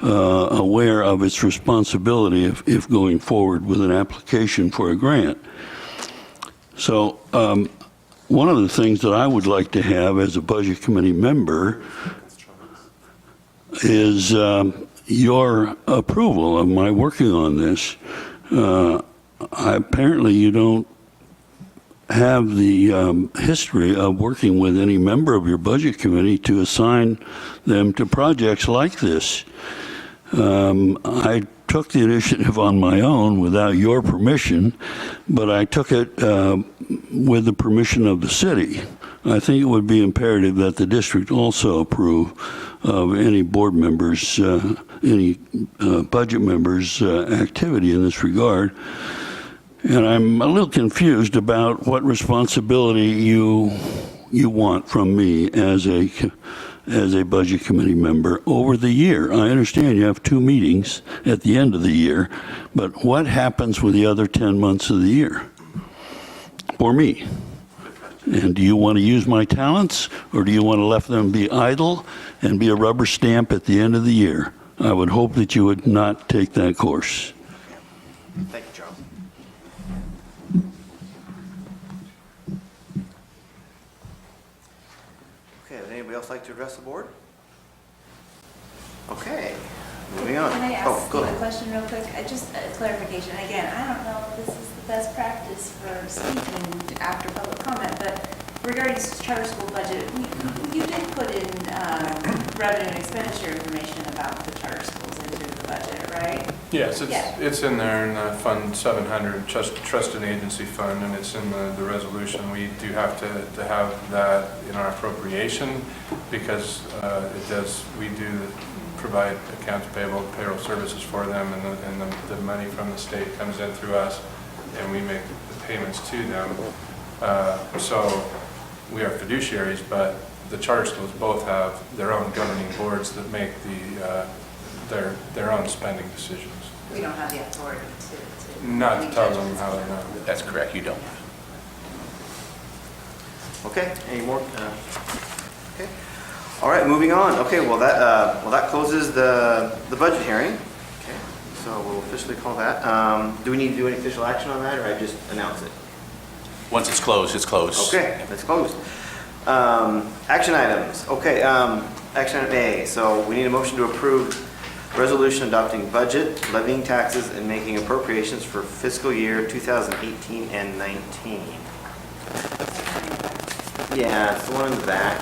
aware of its responsibility if going forward with an application for a grant. So one of the things that I would like to have as a budget committee member is your approval of my working on this. Apparently you don't have the history of working with any member of your budget committee to assign them to projects like this. I took the initiative on my own without your permission, but I took it with the permission of the city. I think it would be imperative that the district also approve of any board members, any budget members' activity in this regard. And I'm a little confused about what responsibility you want from me as a budget committee member over the year. I understand you have 2 meetings at the end of the year, but what happens with the other 10 months of the year for me? And do you want to use my talents, or do you want to let them be idle and be a rubber stamp at the end of the year? I would hope that you would not take that course. Thank you, Charles. Okay, would anybody else like to address the board? Okay, moving on. Can I ask go you a ahead. question real quick? Just a clarification. Again, I don't know if this is the best practice for speaking after public comment, but regarding charter school budget, you did put in revenue and expenditure information about the charter schools into the budget, right? Yes, Yeah. it's in there in Fund 700, Trust and Agency Fund, and it's in the resolution. We do have to have that in our appropriation because we do provide accounts payable, payroll services for them, and the money from the state comes in through us, and we make the payments to them. So we are fiduciaries, but the charter schools both have their own governing boards that make their own spending decisions. We don't have the authority to. Not to tell them how to know. That's correct, you don't. Okay, any more? Okay. All right, moving on. Okay, well that closes the budget hearing. Okay, so we'll officially call that. Do we need to do any official action on that, or I just announce it? Once it's closed, it's closed. Okay, it's closed. Action items. Okay, action item A. So we need a motion to approve resolution adopting budget, levying taxes, and making appropriations for fiscal year 2018 and 19. Yeah, it's the one in the back.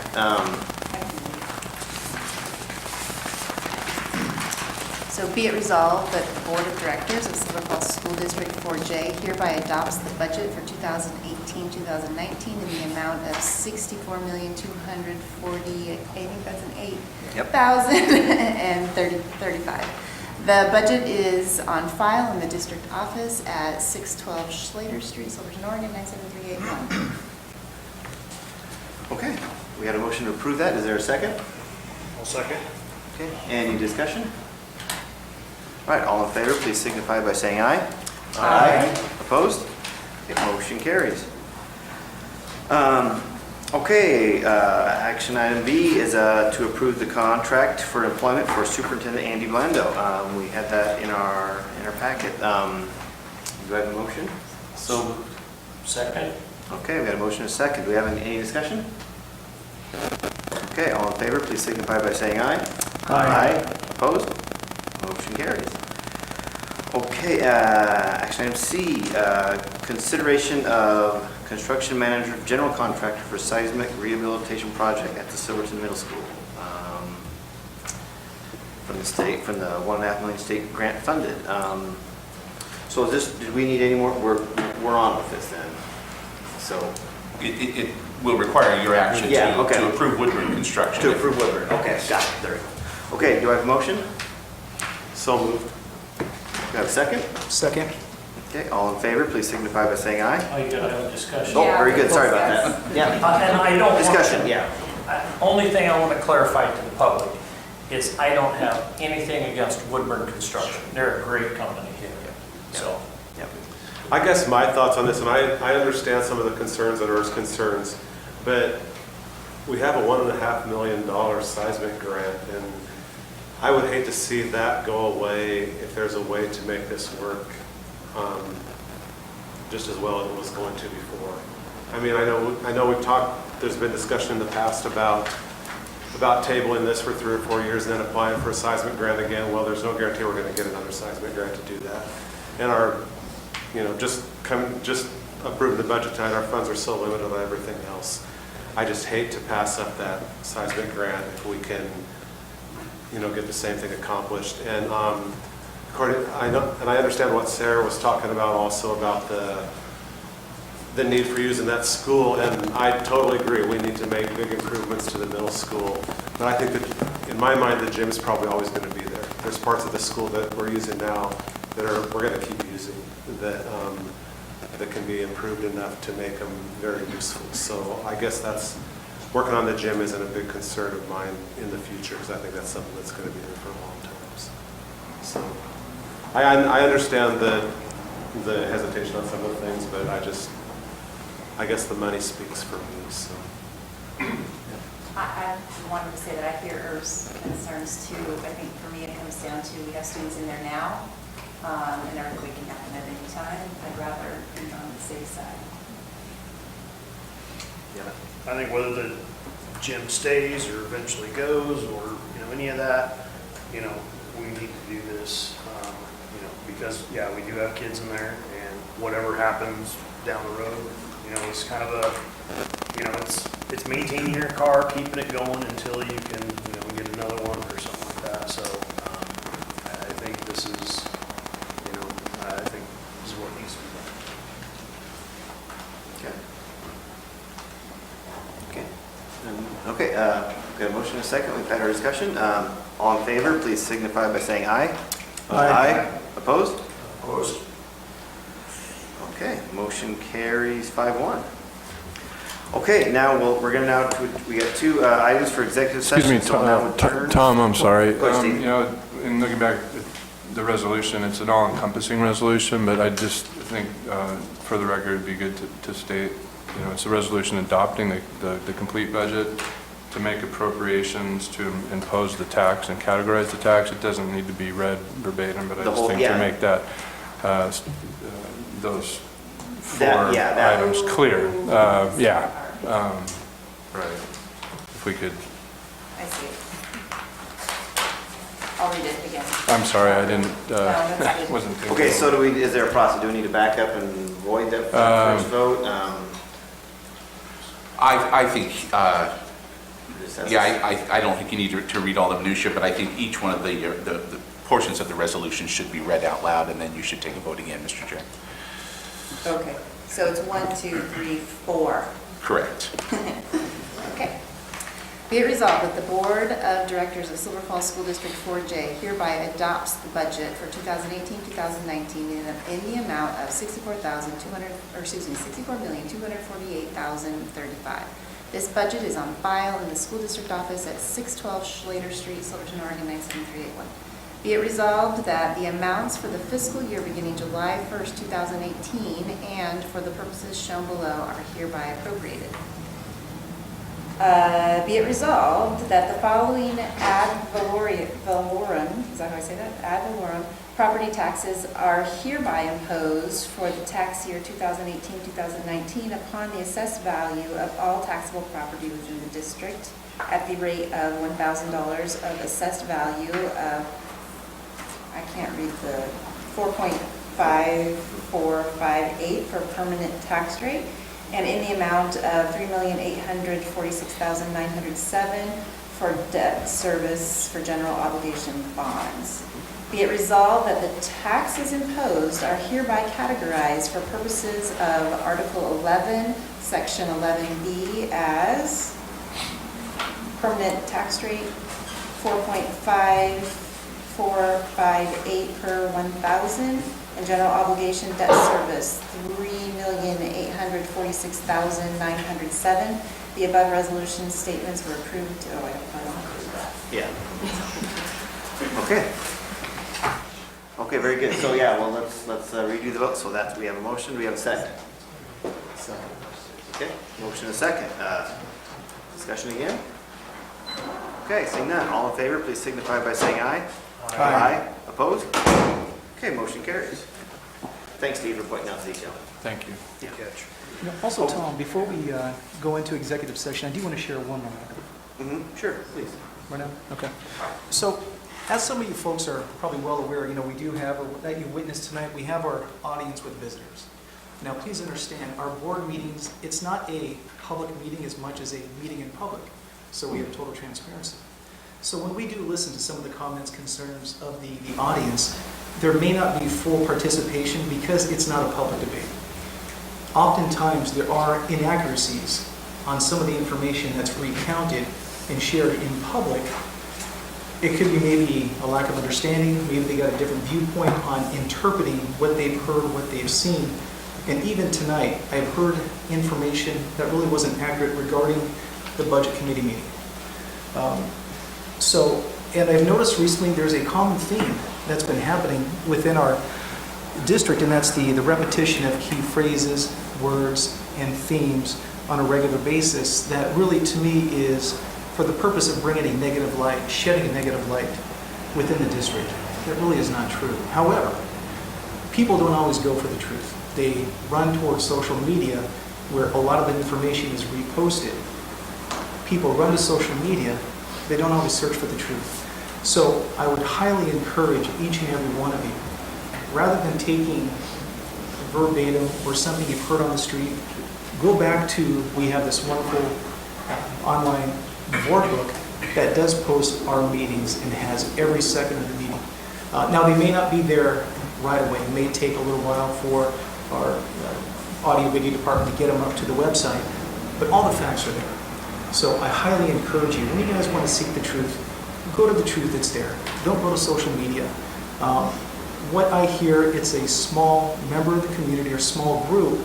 So be it resolved that the Board of Directors of Silver Falls School District 4J hereby adopts the budget for 2018-2019 in the amount of $64,240,000, I think that's an 8, Yep. $1,035. The budget is on file in the district office at 612 Schlater Street, Silverton, Oregon, 97381. Okay, we had a motion to approve that. Is there a second? I'll second. Okay, any discussion? All right, all in favor, please signify by saying aye. Aye. Opposed? Okay, motion carries. Okay, action item B is to approve the contract for employment for Superintendent Andy Blando. We had that in our packet. Do I have a motion? So, second? Okay, we had a motion and a second. Do we have any discussion? Okay, all in favor, please signify by saying aye. Aye. Opposed? Motion carries. Okay, action item C, consideration of construction manager, general contractor for seismic rehabilitation project at the Silverton Middle School. From the state, from the $1.5 million state grant funded. So is this, did we need any more? We're on with this then. So It will require your action to approve Woodburn construction. To approve Woodburn. Okay, got it. There we go. Okay, do I have a motion? So moved. Do I have a second? Second. Okay, all in favor, please signify by saying aye. I gotta have a discussion. Oh, very good. Sorry about that. Yeah. And I don't want Discussion, to- yeah. Only thing I want to clarify to the public is I don't have anything against Woodburn Construction. They're a great company here. So, Yep. I guess my thoughts on this, and I understand some of the concerns that are his concerns, but we have a $1.5 million seismic grant, and I would hate to see that go away if there's a way to make this work just as well as it was going to before. I mean, I know we've talked, there's been discussion in the past about tabling this for 3 or 4 years and then applying for a seismic grant again. Well, there's no guarantee we're going to get another seismic grant to do that. And just approving the budget tonight, our funds are so limited on everything else. I just hate to pass up that seismic grant if we can, get the same thing accomplished. And I understand what Sarah was talking about also about the need for using that school, and I totally agree. We need to make big improvements to the middle school. But I think that, in my mind, the gym's probably always going to be there. There's parts of the school that we're using now that we're going to keep using that can be improved enough to make them very useful. So I guess working on the gym isn't a big concern of mine in the future, because I think that's something that's going to be there for a long time. So I understand the hesitation on some of the things, but I guess the money speaks for me. So I wanted to say that I hear Irv's concerns too. I think for me it comes down to we have students in there now, and an earthquake can happen at any time. I'd rather be on the safe side. Yeah. I think whether the gym stays or eventually goes, or any of that, we need to do this, because we do have kids in there, and whatever happens down the road, it's kind of a you know, it's maintaining your car, keeping it going until you can, you know, get another one or something like that. So I think this is, you know, I think this is what needs to be done. Okay. Okay, got a motion and a second. We've had our discussion. All in favor, please signify by saying aye. Aye. Opposed? Opposed. Okay, motion carries 5-1. Okay, now we're going to we got two items for executive session. Excuse me, Tom, I'm sorry. Go ahead, Steve. You know, in looking back at the resolution, it's an all-encompassing resolution, but I just think for the record, it'd be good to state, you know, it's a resolution adopting the complete budget to make appropriations to impose the tax and categorize the tax. It doesn't need to be read verbatim, but I just think to make that those four items clear. Right. If we could. I see. I'll read it again. I'm sorry, I didn't. that's Wasn't thinking. Okay, so is there a process? Do we need to back up and void that first vote? I think, I don't think you need to read all the minutia, but I think each one of the portions of the resolution should be read out loud, and then you should take a vote again, Mr. Chair. Okay, so it's 1, 2, 3, 4. Correct. Okay. Be it resolved that the Board of Directors of Silver Falls School District 4J hereby adopts the budget for 2018-2019 in the amount of $64,248,035. This budget is on file in the school district office at 612 Schlater Street, Silverton, Oregon 97381. Be it resolved that the amounts for the fiscal year beginning July 1st, 2018, and for the purposes shown below are hereby appropriated. Be it resolved that the following ad valorem, is that how I say that? Ad valorem property taxes are hereby imposed for the tax year 2018-2019 upon the assessed value of all taxable property within the district at the rate of $1,000 of assessed value of, I can't read the 4.5458 for permanent tax rate, and in the amount of $3,846,907 for debt service for general obligation bonds. Be it resolved that the taxes imposed are hereby categorized for purposes of Article 11, Section 11B as permanent tax rate 4.5458 per 1,000, and general obligation debt service $3,846,907. The above resolution statements were approved. Oh, I don't approve that. Yeah. Okay. Okay, very good. So yeah, well, let's redo the vote. So we have a motion. Do we have a second? Second. Okay, motion and a second. Discussion again? Okay, seeing none. All in favor, please signify by saying aye. Aye. Aye. Opposed? Okay, motion carries. Thanks, Steve, for pointing out the detail. Thank you. Yeah. You know, also, Tom, before we go into executive session, I do want to share one more item. Sure, please. Right now? Okay. So, as some of you folks are probably well aware, you know, we do have, that you witnessed tonight, we have our audience with visitors. Now, please understand, our board meetings, it's not a public meeting as much as a meeting in public. So we have total transparency. So when we do listen to some of the comments, concerns of the audience, there may not be full participation because it's not a public debate. Oftentimes, there are inaccuracies on some of the information that's recounted and shared in public. It could be maybe a lack of understanding, maybe they got a different viewpoint on interpreting what they've heard, what they've seen. And even tonight, I've heard information that really wasn't accurate regarding the budget committee meeting. And I've noticed recently there's a common theme that's been happening within our district, and that's the repetition of key phrases, words, and themes on a regular basis that really, to me, is for the purpose of bringing a negative light, shedding a negative light within the district. That really is not true. However, people don't always go for the truth. They run towards social media where a lot of the information is reposted. People run to social media, they don't always search for the truth. So I would highly encourage each and every one of you, rather than taking verbatim or something you've heard on the street, go back to, we have this wonderful online board book that does post our meetings and has every second of the meeting. Now, they may not be there right away. It may take a little while for our audio video department to get them up to the website, but all the facts are there. So I highly encourage you, when you guys want to seek the truth, go to the truth that's there. Don't go to social media. What I hear, it's a small member of the community or small group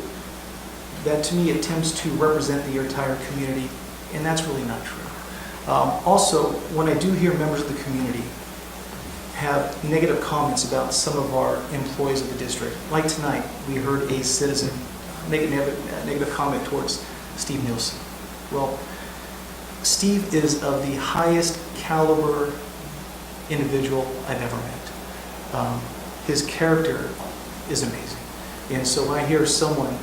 that to me attempts to represent the entire community, and that's really not true. Also, when I do hear members of the community have negative comments about some of our employees of the district, like tonight, we heard a citizen make a negative comment towards Steve Nielsen. Well, Steve is of the highest caliber individual I've ever met. His character is amazing. And so when I hear someone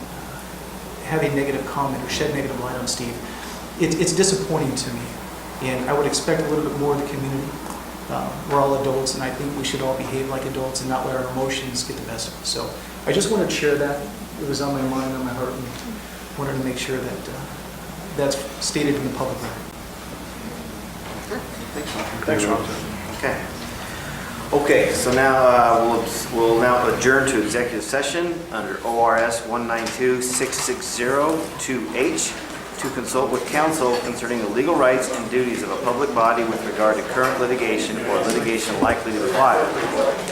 have a negative comment or shed negative light on Steve, it's disappointing to me. And I would expect a little bit more of the community. We're all adults, and I think we should all behave like adults and not let our emotions get the best of us. So I just wanted to share that. It was on my mind, on my heart, and wanted to make sure that that's stated in the public record. Thanks, Ron. Okay. Okay, so now we'll now adjourn to executive session under ORS 192-660-2H to consult with counsel concerning the legal rights and duties of a public body with regard to current litigation or litigation likely to be filed,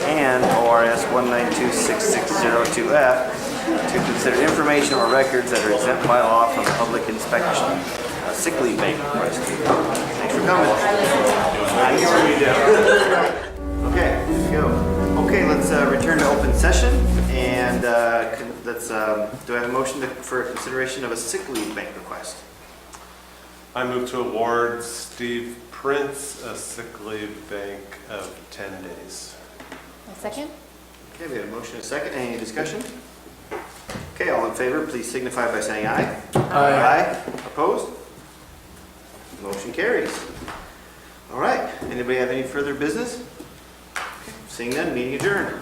and ORS 192-660-2F to consider information or records that are exempt by law from public inspection. Sick leave bank request. Thanks for coming. Okay, here we go. Okay, let's return to open session, and let's. Do I have a motion for consideration of a sick leave bank request? I move to award Steve Prince a sick leave bank of 10 days. A second? Okay, we have a motion and a second. Any discussion? Okay, all in favor, please signify by saying aye. Aye. Opposed? Motion carries. All right. Anybody have any further business? Okay. Seeing none, meeting adjourned.